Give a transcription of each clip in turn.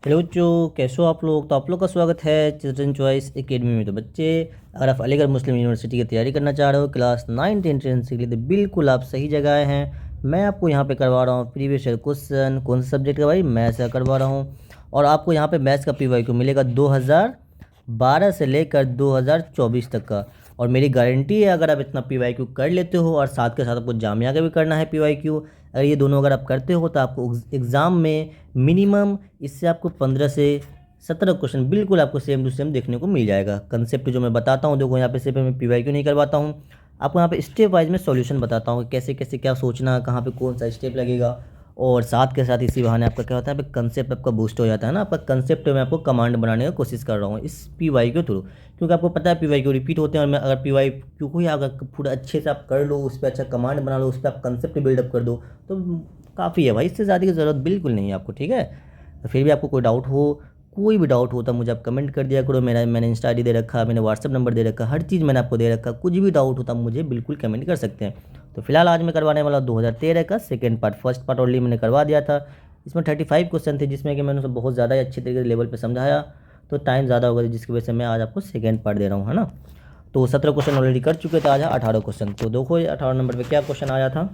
Hello बच्चों, कैसे हो आप लोग। तो आप लोग का स्वागत है चिल्ड्रन चॉइस एकेडमी में। तो बच्चे, अगर आप अलीगढ़ मुस्लिम यूनिवर्सिटी की तैयारी करना चाह रहे हो क्लास 9 एंट्रेंस के लिए, तो बिल्कुल आप सही जगह आए हैं। मैं आपको यहाँ पे करवा रहा हूँ प्रीवियस ईयर क्वेश्चन। कौन सा सब्जेक्ट का भाई? मैथ्स का करवा रहा हूँ। और आपको यहाँ पे मैथ्स का PYQ मिलेगा 2012 से लेकर 2024 तक का। और मेरी गारंटी है, अगर आप इतना PYQ कर लेते हो और साथ के साथ आपको जामिया का भी करना है PYQ, अगर ये दोनों अगर आप करते हो तो आपको एग्ज़ाम में मिनिमम इससे आपको 15 से 17 क्वेश्चन बिल्कुल आपको सेम टू सेम देखने को मिल जाएगा। कंसेप्ट जो मैं बताता हूँ, देखो यहाँ पे सिर्फ मैं PYQ नहीं करवाता हूँ, आपको यहाँ पे स्टेप वाइज में सॉल्यूशन बताता हूँ कैसे कैसे क्या सोचना, कहाँ पे कौन सा स्टेप लगेगा। और साथ के साथ इसी बहाने आपका क्या होता है, कंसेप्ट आपका बूस्ट हो जाता है ना। आपका कंसेप्ट मैं आपको कमांड बनाने की कोशिश कर रहा हूँ इस PYQ के थ्रू, क्योंकि आपको पता है PYQ रिपीट होते हैं। और मैं अगर PYQ को ही अगर पूरा अच्छे से आप कर लो, उस पर अच्छा कमांड बना लो, उस पर आप कंसेप्ट बिल्डअप कर दो, तो काफ़ी है भाई। इससे ज़्यादा की ज़रूरत बिल्कुल नहीं है आपको, ठीक है। तो फिर भी आपको कोई भी डाउट हो तो मुझे आप कमेंट कर दिया करो। मैंने इंस्टा ID दे रखा, मैंने व्हाट्सअप नंबर दे रखा, हर चीज़ मैंने आपको दे रखा। कुछ भी डाउट होता मुझे बिल्कुल कमेंट कर सकते हैं। तो फिलहाल आज मैं करवाने वाला 2013 का second part. First part already मैंने करवा दिया था। इसमें 35 क्वेश्चन थे, जिसमें कि मैंने उसे बहुत ज़्यादा अच्छे तरीके से लेवल पर समझाया, तो टाइम ज़्यादा हो गया, जिसकी वजह से मैं आज आपको सेकेंड पार्ट दे रहा हूँ, है ना। तो 17 क्वेश्चन ऑलरेडी कर चुके थे, आज 18 क्वेश्चन। तो देखो ये 18 नंबर पर क्या क्वेश्चन आया था।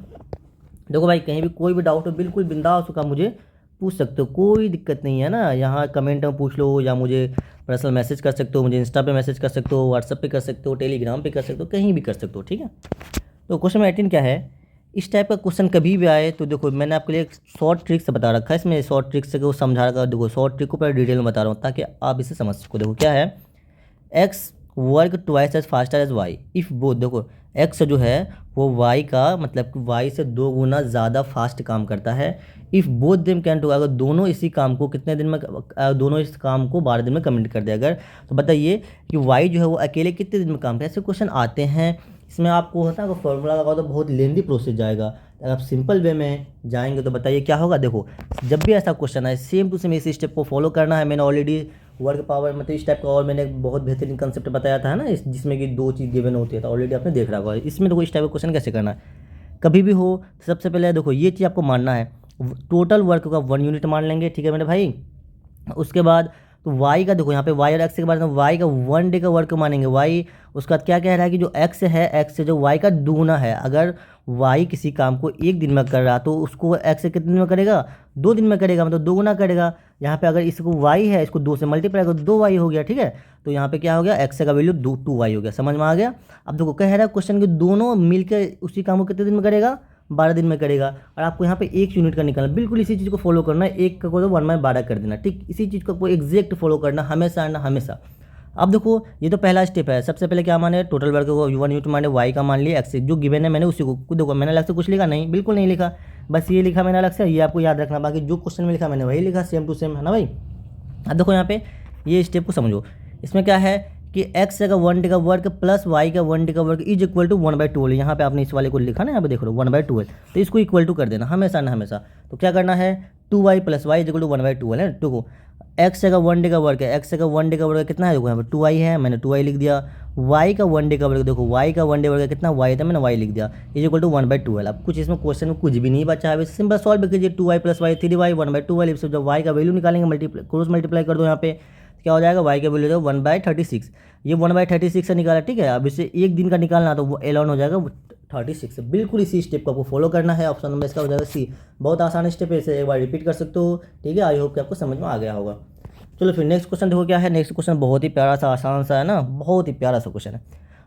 देखो भाई, कहीं भी कोई भी डाउट हो बिल्कुल बिंदास होकर मुझे पूछ सकते हो, कोई दिक्कत नहीं है ना। यहाँ कमेंट में पूछ लो, या मुझे पर्सनल मैसेज कर सकते हो, मुझे इंस्टा पे मैसेज कर सकते हो, व्हाट्सअप पे कर सकते हो, टेलीग्राम पे कर सकते हो, कहीं भी कर सकते हो, ठीक है। तो क्वेश्चन 18 क्या है, इस टाइप का क्वेश्चन कभी भी आए तो देखो मैंने आपके लिए एक शॉर्ट ट्रिक्स बता रखा है। इसमें शॉर्ट ट्रिक्स से समझा रखा है। देखो शॉर्ट ट्रिक को पहले डिटेल में बता रहा हूँ ताकि आप इसे समझ सको। देखो क्या है, x work twice as faster as y if both. देखो एक्स जो है वो वाई का मतलब वाई से 2 गुना ज़्यादा फास्ट काम करता है। If both them can to, अगर दोनों इसी काम को कितने दिन में, दोनों इस काम को 12 दिन में कम्प्लीट कर दे अगर, तो बताइए कि वाई जो है वो अकेले कितने दिन में काम करे। ऐसे क्वेश्चन आते हैं। इसमें आपको होता है, अगर फॉर्मूला लगाओ तो बहुत लेंदी प्रोसेस जाएगा। अगर आप सिंपल वे में जाएंगे तो बताइए क्या होगा। देखो जब भी ऐसा क्वेश्चन आए सेम टू सेम इस स्टेप को फॉलो करना है। मैंने ऑलरेडी वर्क पावर मतलब इस टाइप का और मैंने बहुत बेहतरीन कंसेप्ट बताया था ना, जिसमें कि 2 चीज़ गिवन होती है, तो ऑलरेडी आपने देख रखा होगा। इसमें देखो इस टाइप का क्वेश्चन कैसे करना है कभी भी हो। सबसे पहले देखो ये चीज़ आपको मानना है, टोटल वर्क का 1 यूनिट मान लेंगे, ठीक है मेरे भाई। उसके बाद तो वाई का देखो यहाँ पे वाई और एक्स के बारे में, वाई का 1 डे का वर्क मानेंगे वाई। उसके बाद क्या कह रहा है कि जो एक्स है, एक्स से जो वाई का दुगुना है। अगर वाई किसी काम को 1 दिन में कर रहा तो उसको एक्स से कितने दिन में करेगा, 2 दिन में करेगा, मतलब 2 गुना करेगा। यहाँ पे अगर इसको वाई है, इसको 2 से मल्टीप्लाई करो, 2 वाई हो गया, ठीक है। तो यहाँ पे क्या हो गया, एक्स का वैल्यू 2 वाई हो गया। समझ में आ गया। अब देखो कह रहा है क्वेश्चन कि दोनों मिलकर उसी काम को कितने दिन में करेगा, 12 दिन में करेगा। और आपको यहाँ पे 1 यूनिट का निकालना, बिल्कुल इसी चीज़ को फॉलो करना है। 1 का को तो 1/12 कर देना, ठीक। इसी चीज़ को आपको एग्जैक्ट फॉलो करना हमेशा ना हमेशा। अब देखो ये तो पहला स्टेप है। सबसे पहले क्या माने, टोटल वर्क को 1 यूनिट माने, वाई का मान लिया, एक्स जो गिवन है मैंने उसी को देखो। मैंने अलग से कुछ लिखा नहीं, बिल्कुल नहीं लिखा, बस ये लिखा मैंने अलग से, ये आपको याद रखना। बाकी जो क्वेश्चन में लिखा मैंने वही लिखा, सेम टू सेम, है ना भाई। अब देखो यहाँ पे ये स्टेप को समझो। इसमें क्या है कि एक्स का 1 डे का वर्क प्लस वाई का 1 डे का वर्क इज इक्वल टू 1/12। यहाँ पे आपने इस वाले को लिखा ना, यहाँ पे देख लो 1/12, तो इसको इक्वल टू कर देना हमेशा ना हमेशा। तो क्या करना है, 2y plus y is equal to 1/12 है। देखो एक्स का 1 डे का वर्क है, एक्स का 1 डे का वर्क कितना है, देखो यहाँ पे 2y है, मैंने 2y लिख दिया। वाई का 1 डे का वर्क, देखो वाई का 1 डे वर्क कितना y था, मैंने y लिख दिया, इज इक्वल टू 1/12। अब कुछ इसमें क्वेश्चन में कुछ भी नहीं बचा है, सिंपल सॉल्व कीजिए। 2y plus Y 3y 1/12। इससे जब y का वैल्यू निकालेंगे क्रॉस मल्टीप्लाई कर दो यहाँ पे, क्या हो जाएगा, y का वैल्यू 1/36। ये 1/36 से निकाला, ठीक है। अब इसे 1 दिन का निकालना तो वो एलॉन हो जाएगा 36। बिल्कुल इसी स्टेप को आपको फॉलो करना है। ऑप्शन नंबर इसका हो जाएगा सी। बहुत आसान स्टेप है, इसे एक बार रिपीट कर सकते हो, ठीक है। आई होप कि आपको समझ में आ गया होगा। चलो फिर नेक्स्ट क्वेश्चन देखो क्या है। नेक्स्ट क्वेश्चन बहुत ही प्यारा सा आसान सा है ना, बहुत ही प्यारा सा क्वेश्चन है।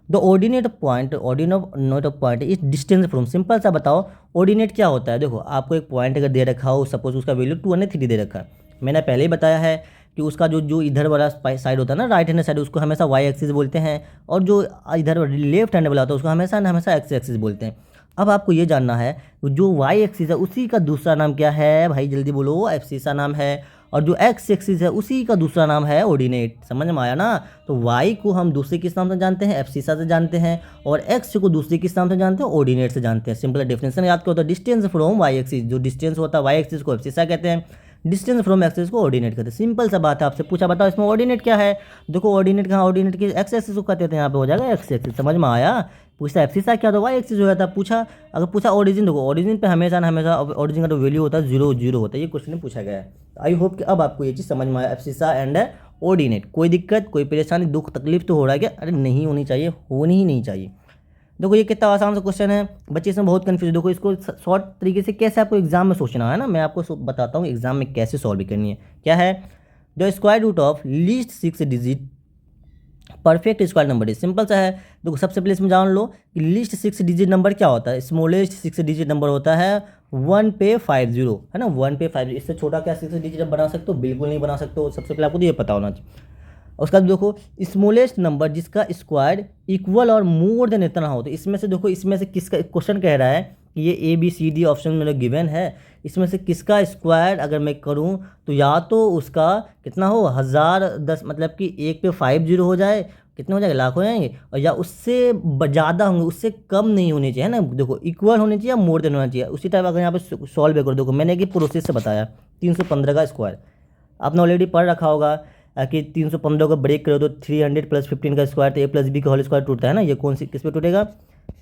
The ordinate point is distance from, simple सा बताओ ऑर्डिनेट क्या होता है। देखो आपको एक पॉइंट अगर दे रखा हो, सपोज उसका वैल्यू 2 और 3 दे रखा है। मैंने पहले ही बताया है कि उसका जो इधर वाला साइड होता है ना, राइट हैंड साइड, उसको हमेशा वाई एक्सिस बोलते हैं। और जो इधर लेफ्ट हैंड वाला होता है उसको हमेशा ना हमेशा एक्स एक्सिस बोलते हैं। अब आपको ये जानना है जो वाई एक्सिस है उसी का दूसरा नाम क्या है भाई, जल्दी बोलो। एब्सिसा नाम है। और जो एक्स एक्सिस है उसी का दूसरा नाम है ऑर्डिनेट। समझ में आया ना। तो वाई को हम दूसरे किस नाम से जानते हैं, एब्सिसा से जानते हैं। और एक्स को दूसरे किस नाम से जानते हैं, ऑर्डिनेट से जानते हैं। सिंपल डेफिनेशन याद करो तो डिस्टेंस फ्रॉम वाई एक्सिस, जो डिस्टेंस होता है वाई एक्सिस को एब्सिसा कहते हैं। डिस्टेंस फ्रॉम एक्सेस को ऑर्डिनेट कहते हैं। सिंपल सा बात है, आपसे पूछा बताओ इसमें ऑर्डिनेट क्या है। देखो ऑर्डिनेट कहाँ, ऑर्डिनेट की एक्स एक्सिस को कहते हैं, यहाँ पे हो जाएगा एक्स एक्सिस। समझ में आया। पूछता एब्सिसा क्या, तो वाई एक्सिस हो जाता। पूछा अगर पूछा ओरिजिन, देखो ओरिजिन पे हमेशा ना हमेशा ओरिजिन का तो वैल्यू होता है 0 0 होता है। ये क्वेश्चन पूछा गया है। आई होप कि अब आपको ये चीज़ समझ में आया, एब्सिसा एंड ऑर्डिनेट। कोई दिक्कत, कोई परेशानी, दुख तकलीफ तो हो रहा है क्या? अरे नहीं होनी चाहिए, होनी ही नहीं चाहिए। देखो ये कितना आसान सा क्वेश्चन है, बच्चे इसमें बहुत कंफ्यूज। देखो इसको शॉर्ट तरीके से कैसे आपको एग्जाम में सोचना है ना, मैं आपको बताता हूँ एग्जाम में कैसे सॉल्व करनी है। क्या है, the square root of least 6 digit perfect square number है। सिंपल सा है। देखो सबसे पहले इसमें जान लो कि लीस्ट 6 डिजिट नंबर क्या होता है। स्मॉलेस्ट 6 डिजिट नंबर होता है 1 पे 50, है ना, 1 पे 50। इससे छोटा क्या 6 डिजिट बना सकते हो? बिल्कुल नहीं बना सकते हो। सबसे पहले आपको तो ये पता होना चाहिए। उसका देखो स्मॉलेस्ट नंबर जिसका स्क्वायर इक्वल और मोर देन इतना हो, तो इसमें से देखो, इसमें से किसका क्वेश्चन कह रहा है कि ये A B C D option मेरे गिवन है, इसमें से किसका स्क्वायर अगर मैं करूं तो या तो उसका कितना हो 1010, मतलब कि 1 पे 50 हो जाए, कितने हो जाएंगे, लाख हो जाएंगे, और या उससे ज़्यादा होंगे, उससे कम नहीं होने चाहिए, है ना। देखो इक्वल होने चाहिए या मोर देन होना चाहिए। उसी टाइप अगर यहाँ पे सॉल्व करो, देखो मैंने एक प्रोसेस से बताया 315 का स्क्वायर आपने ऑलरेडी पढ़ रखा होगा कि 315 को ब्रेक करो तो 300 प्लस 15 का स्क्वायर, तो ए प्लस बी का होल स्क्वायर टूटता है ना। ये कौन सी किस पे टूटेगा?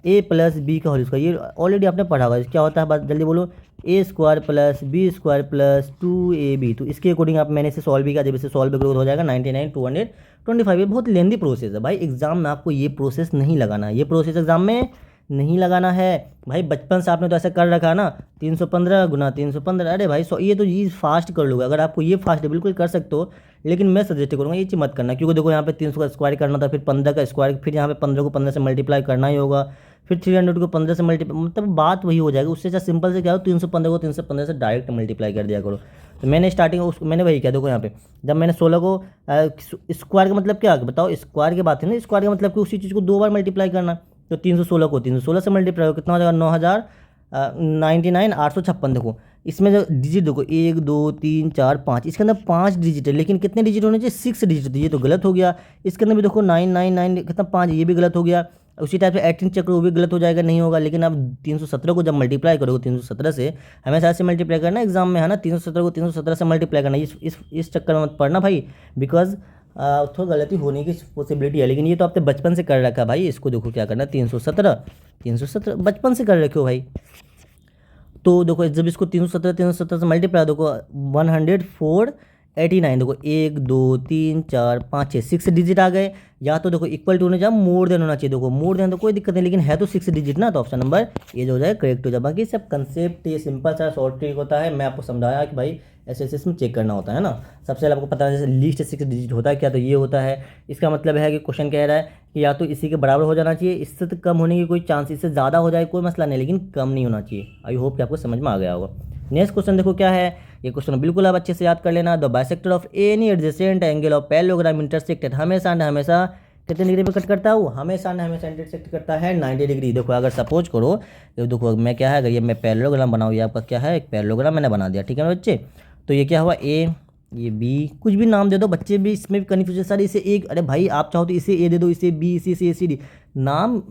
ए प्लस बी का होल स्क्वायर। ये ऑलरेडी आपने पढ़ा होगा। क्या होता है, बात जल्दी बोलो, A square plus B square plus 2ab। तो इसके अकॉर्डिंग आप मैंने इसे सॉल्व भी किया, जब इसे सॉल्व करोगे तो हो जाएगा 99 225। ये बहुत लेंदी प्रोसेस है भाई, एग्जाम में आपको ये प्रोसेस नहीं लगाना है, ये प्रोसेस एग्जाम में नहीं लगाना है भाई। बचपन से आपने तो ऐसा कर रखा ना, 315 गुना 315। अरे भाई ये तो चीज़ फास्ट कर लोगे, अगर आपको ये फास्ट बिल्कुल कर सकते हो, लेकिन मैं सजेस्ट करूँगा ये चीज़ मत करना, क्योंकि देखो यहाँ पे 300 का स्क्वायर करना था, फिर 15 का स्क्वायर, फिर यहाँ पे 15 को 15 से मल्टीप्लाई करना ही होगा, फिर 300 को 15 से मल्टीप्लाई, मतलब बात वही हो जाएगी। उससे अच्छा सिंपल से क्या हो, 315 को 315 से डायरेक्ट मल्टीप्लाई कर दिया करो। तो मैंने स्टार्टिंग उसको मैंने वही किया। देखो यहाँ पे जब मैंने 16 को स्क्वायर का मतलब क्या बताओ, स्क्वायर की बात है ना, स्क्वायर का मतलब कि उसी चीज़ को 2 बार मल्टीप्लाई करना। तो 316 को 316 से मल्टीप्लाई हो कितना हो जाएगा, 9099 856। देखो इसमें जो डिजिट देखो 1 2 3 4 5, इसके अंदर 5 डिजिट है, लेकिन कितने डिजिट होने चाहिए, 6 डिजिट। ये तो गलत हो गया। इसके अंदर भी देखो 999 कितना 5, ये भी गलत हो गया। उसी टाइप से 18 चक्र वो भी गलत हो जाएगा, नहीं होगा। लेकिन अब 317 को जब मल्टीप्लाई करोगे 317 से, हमेशा ऐसे मल्टीप्लाई करना एग्जाम में, है ना। 317 को 317 से मल्टीप्लाई करना, इस चक्कर में मत पढ़ना भाई, बिकॉज थोड़ा गलती होने की पॉसिबिलिटी है। लेकिन ये तो आपने बचपन से कर रखा भाई, इसको देखो क्या करना, 317 बचपन से कर रखे हो भाई। तो देखो जब इसको 317 से मल्टीप्लाई, देखो 10489, देखो 1 2 3 4 5 6 6 डिजिट आ गए। या तो देखो इक्वल टू होने चाहिए, मोर देन होना चाहिए। देखो मोर देन तो कोई दिक्कत नहीं, लेकिन है तो 6 डिजिट ना, तो ऑप्शन नंबर ये जो हो जाए करेक्ट हो जाए। बाकी सब कंसेप्ट ये सिंपल सा शॉर्ट ट्रिक होता है, मैं आपको समझाया कि भाई एसएससी में चेक करना होता है ना। सबसे पहले आपको पता है जैसे लीस्ट 6 डिजिट होता है क्या, तो ये होता है। इसका मतलब है कि क्वेश्चन कह रहा है कि या तो इसी के बराबर हो जाना चाहिए, इससे तो कम होने की कोई चांस, इससे ज़्यादा हो जाए कोई मसला नहीं, लेकिन कम नहीं होना चाहिए। आई होप कि आपको समझ में आ गया होगा। नेक्स्ट क्वेश्चन देखो क्या है, ये क्वेश्चन बिल्कुल आप अच्छे से याद कर लेना। The bisector of any adjacent angle of parallelogram intersected, हमेशा एंड हमेशा कितने डिग्री पे कट करता है वो, हमेशा एंड हमेशा इंटरसेक्ट करता है 90 डिग्री। देखो अगर सपोज करो, ये देखो मैं क्या है, अगर ये मैं पैरेललोग्राम बनाऊँ, ये आपका क्या है, एक पैरेललोग्राम मैंने बना दिया, ठीक है ना बच्चे। तो ये क्या हुआ, ए, ये बी, कुछ भी नाम दे दो, बच्चे भी इसमें भी कन्फ्यूजन सारी। इसे एक, अरे भाई आप चाहो तो इसे ए दे दो, इसे बी, इसे सी, सी डी, नाम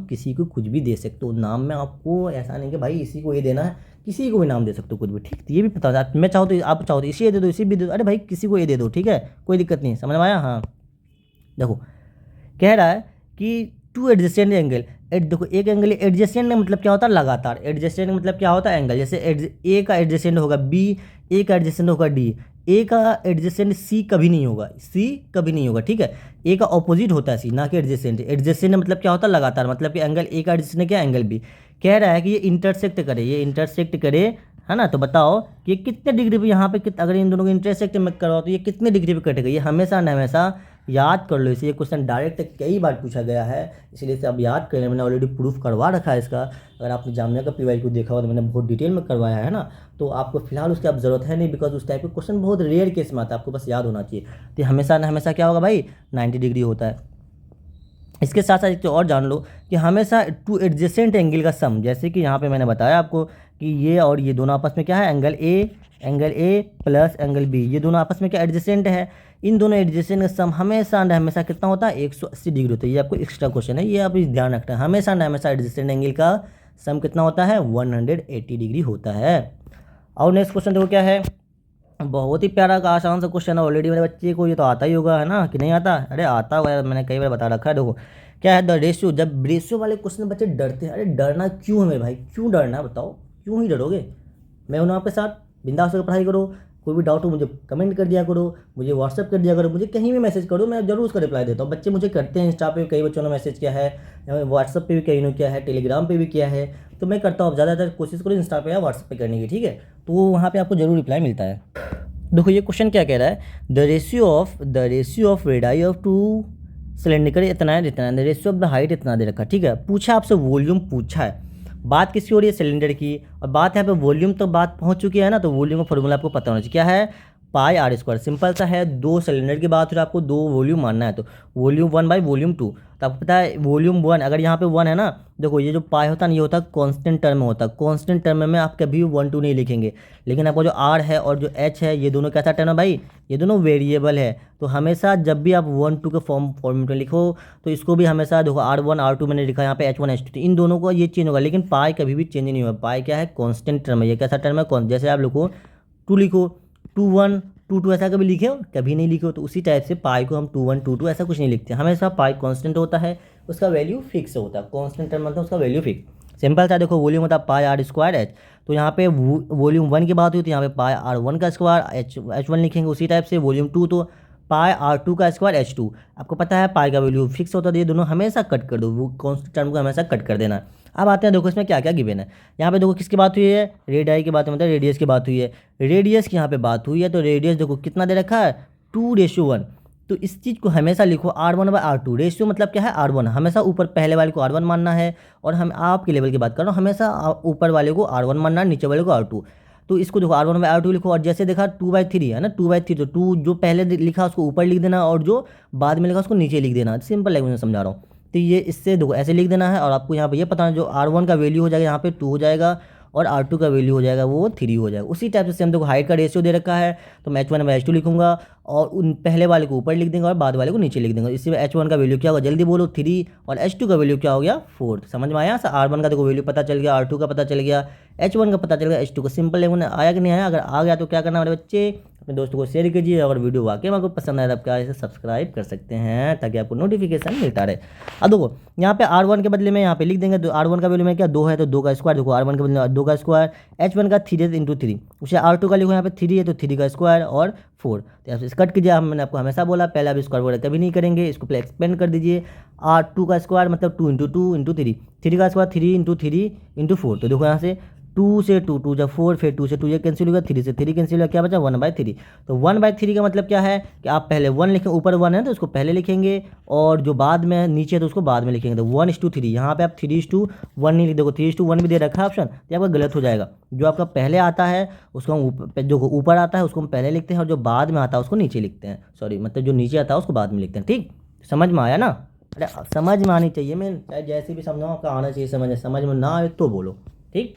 किसी को कुछ भी दे सकते हो। नाम में आपको ऐसा नहीं कि भाई इसी को ये देना है, किसी को भी नाम दे सकते हो कुछ भी, ठीक। तो ये भी पता है, मैं चाहो तो आप चाहो तो इसे ये दे दो, इसे भी दे दो, अरे भाई किसी को ये दे दो, ठीक है, कोई दिक्कत नहीं, समझ में आया। हाँ देखो कह रहा है कि टू एडजेसेंट एंगल, देखो एक एंगल एडजेसेंट मतलब क्या होता है, लगातार। एडजेसेंट मतलब क्या होता है, एंगल। जैसे ए का एडजेसेंट होगा बी, ए का एडजेसेंट होगा डी, ए का एडजेसेंट सी कभी नहीं होगा, सी कभी नहीं होगा, ठीक है। ए का ऑपोजिट होता है सी, ना कि एडजेसेंट। एडजेसेंट मतलब क्या होता है, लगातार, मतलब कि एंगल ए का एडजेसेंट क्या, एंगल बी। कह रहा है कि ये इंटरसेक्ट करे, ये इंटरसेक्ट करे, है ना। तो बताओ कि कितने डिग्री पे यहाँ पे अगर इन दोनों को इंटरसेक्ट में करवाओ तो ये कितने डिग्री पे कटेगा। ये हमेशा न हमेशा याद कर लो इसे, ये क्वेश्चन डायरेक्ट कई बार पूछा गया है, इसलिए इसे अब याद कर लें। मैंने ऑलरेडी प्रूफ करवा रखा है इसका, अगर आपने जामिया का पीवाई को देखा हो तो मैंने बहुत डिटेल में करवाया है ना। तो आपको फिलहाल उसकी अब जरूरत है नहीं, बिकॉज उस टाइप के क्वेश्चन बहुत रेयर केस में आता है, आपको बस याद होना चाहिए। तो हमेशा न हमेशा क्या होगा भाई, 90 डिग्री होता है। इसके साथ साथ एक तो और जान लो कि हमेशा टू एडजेसेंट एंगल का सम, जैसे कि यहाँ पे मैंने बताया आपको कि ये और ये दोनों आपस में क्या है, angle A plus angle B, ये दोनों आपस में क्या एडजेसेंट है। इन दोनों एडजेसेंट का सम हमेशा एंड हमेशा कितना होता है, 180 डिग्री होता है। ये आपको एक्स्ट्रा क्वेश्चन है, ये आप ध्यान रखना है। हमेशा एंड हमेशा एडजेसेंट एंगल का सम कितना होता है, 180 डिग्री होता है। और नेक्स्ट क्वेश्चन देखो क्या है, बहुत ही प्यारा का आसान सा क्वेश्चन है। ऑलरेडी मेरे बच्चे को ये तो आता ही होगा है ना, कि नहीं आता? अरे आता होगा यार, मैंने कई बार बता रखा है। देखो क्या है, द रेशियो। जब रेशियो वाले क्वेश्चन में बच्चे डरते हैं, अरे डरना क्यों है मेरे भाई, क्यों डरना है बताओ, क्यों ही डरोगे? मैं हूं आपके साथ, बिंदास होकर पढ़ाई करो। कोई भी डाउट हो मुझे कमेंट कर दिया करो, मुझे व्हाट्सअप कर दिया करो, मुझे कहीं भी मैसेज करो, मैं जरूर उसका रिप्लाई देता हूँ। बच्चे मुझे करते हैं, इंस्टा पे कई बच्चों ने मैसेज किया है, व्हाट्सअप पे भी कई ने किया है, टेलीग्राम पे भी किया है। तो मैं करता हूँ, ज़्यादातर कोशिश करो इंस्टा पे या व्हाट्सअप पे करने की, ठीक है? तो वहाँ पे आपको जरूर रिप्लाई मिलता है। देखो ये क्वेश्चन क्या कह रहा है, the ratio of radii of two cylinder इतना है, the ratio of the height इतना दे रखा, ठीक है? पूछा आपसे वॉल्यूम पूछा है, बात किसकी हो रही है? सिलेंडर की। और बात यहाँ पे वॉल्यूम तक बात पहुँच चुकी है ना, तो वॉल्यूम का फॉर्मूला आपको पता होना चाहिए। क्या है? पाई आर स्क्वायर। सिंपल सा है, दो सिलेंडर की बात हो रही है, आपको दो वॉल्यूम मानना है, तो वॉल्यूम 1 बाई वॉल्यूम 2। तो आपको पता है वॉल्यूम 1, अगर यहाँ पे 1 है ना, देखो ये जो पाई होता है ना, ये होता है कांस्टेंट टर्म में होता है। कांस्टेंट टर्म में आप कभी 1 2 नहीं लिखेंगे, लेकिन आपको जो आर है और जो एच है, ये दोनों कैसा टर्म है भाई? ये दोनों वेरिएबल है। तो हमेशा जब भी आप 1 2 के फॉर्मेट में लिखो, तो इसको भी हमेशा देखो R1 R2 मैंने लिखा, यहाँ पे H1 H2, इन दोनों को ये चेंज होगा, लेकिन पाई कभी भी चेंज नहीं होगा। पाई क्या है? कांस्टेंट टर्म है। ये कैसा टर्म है? जैसे आप लिखो 2 लिखो, 2 1 2 2 ऐसा कभी लिखे हो? कभी नहीं लिखे हो। तो उसी टाइप से पाई को हम 2 1 2 2 ऐसा कुछ नहीं लिखते, हमेशा पाई कांस्टेंट होता है, उसका वैल्यू फिक्स होता है। कांस्टेंट टर्म मतलब उसका वैल्यू फिक्स। सिंपल सा देखो, वॉल्यूम होता है पाई आर स्क्वायर एच। तो यहाँ पे वॉल्यूम 1 की बात हुई, तो यहाँ पे पाई R1 का स्क्वायर H1 लिखेंगे। उसी टाइप से वॉल्यूम 2 तो पाई R2 का स्क्वायर H2। आपको पता है पाई का वैल्यू फिक्स होता है, ये दोनों हमेशा कट कर दो, वो कांस्टेंट टर्म को हमेशा कट कर देना। अब आते हैं, देखो इसमें क्या क्या गिवन है। यहाँ पे देखो किसकी बात हुई है? रेडियाई की बात, मतलब रेडियस की बात हुई है। रेडियस की यहाँ पे बात हुई है, तो रेडियस देखो कितना दे रखा है? 2:1। तो इस चीज़ को हमेशा लिखो R1 बाई R2। रेशियो मतलब क्या है? R1, हमेशा ऊपर पहले वाले को R1 मानना है, और हम आपके लेवल की बात कर रहा हूँ, हमेशा ऊपर वाले को R1 मानना है, नीचे वाले को R2। तो इसको देखो R1 बाई R2 लिखो, और जैसे देखा 2/3 है ना, 2/3, तो 2 जो पहले लिखा उसको ऊपर लिख देना, और जो बाद में लिखा उसको नीचे लिख देना। सिंपल लैंग्वेज में समझा रहा हूँ। तो ये इससे देखो ऐसे लिख देना है, और आपको यहाँ पे ये पता है जो R1 का वैल्यू हो जाएगा यहाँ पे 2 हो जाएगा, और R2 का वैल्यू हो जाएगा वो 3 हो जाएगा। उसी टाइप से सेम देखो हाइट का रेशियो दे रखा है, तो मैं H1 बाई H2 लिखूंगा, और उन पहले वाले को ऊपर लिख देंगे और बाद वाले को नीचे लिख देंगे। इसी में H1 का वैल्यू क्या होगा? जल्दी बोलो, 3, और H2 का वैल्यू क्या हो गया? 4। समझ में आया? R1 का देखो वैल्यू पता चल गया, R2 का पता चल गया, H1 का पता चल गया, H2 का। सिंपल लेवल आया कि नहीं आया? अगर आ गया तो क्या करना हमारे बच्चे, अपने दोस्तों को शेयर कीजिए। अगर वीडियो वाकई में आपको पसंद आया तो आप क्या इसे सब्सक्राइब कर सकते हैं, ताकि आपको नोटिफिकेशन मिलता रहे। अब देखो यहाँ पे R1 के बदले में यहाँ पे लिख देंगे, तो R1 का वैल्यू में क्या 2 है, तो 2 का स्क्वायर। देखो R1 के बदले 2 का स्क्वायर, H1 का 3 इंटू 3, उसे R2 का लिखो यहाँ पे 3 है, तो 3 का स्क्वायर और 4। तो यहाँ से कट कीजिए। मैंने आपको हमेशा बोला, पहले आप स्क्वायर वगैरह कभी नहीं करेंगे, इसको पहले एक्सपेंड कर दीजिए। R2 का स्क्वायर मतलब 2 इंटू 2 इंटू 3, 3 का स्क्वायर 3 इंटू 3 इंटू 4। तो देखो यहाँ से 2 से 2 2 जब 4, फिर 2 से 2 ये कैंसिल होगा, 3 से 3 कैंसिल होगा, क्या बचा? 1/3। तो 1/3 का मतलब क्या है कि आप पहले 1 लिखें, ऊपर 1 है तो उसको पहले लिखेंगे, और जो बाद में नीचे है तो उसको बाद में लिखेंगे। तो 1:3, यहाँ पे आप 3:1 नहीं लिख, देखो 3:1 भी दे रखा है ऑप्शन, तो आपका गलत हो जाएगा। जो आपका पहले आता है उसको हम जो ऊपर आता है उसको हम पहले लिखते हैं, और जो बाद में आता है उसको नीचे लिखते हैं। सॉरी, मतलब जो नीचे आता है उसको बाद में लिखते हैं। ठीक, समझ में आया ना? अरे समझ में आनी चाहिए, मैं चाहे जैसे भी समझाऊँ आपका आना चाहिए समझ में ना आए तो बोलो। ठीक,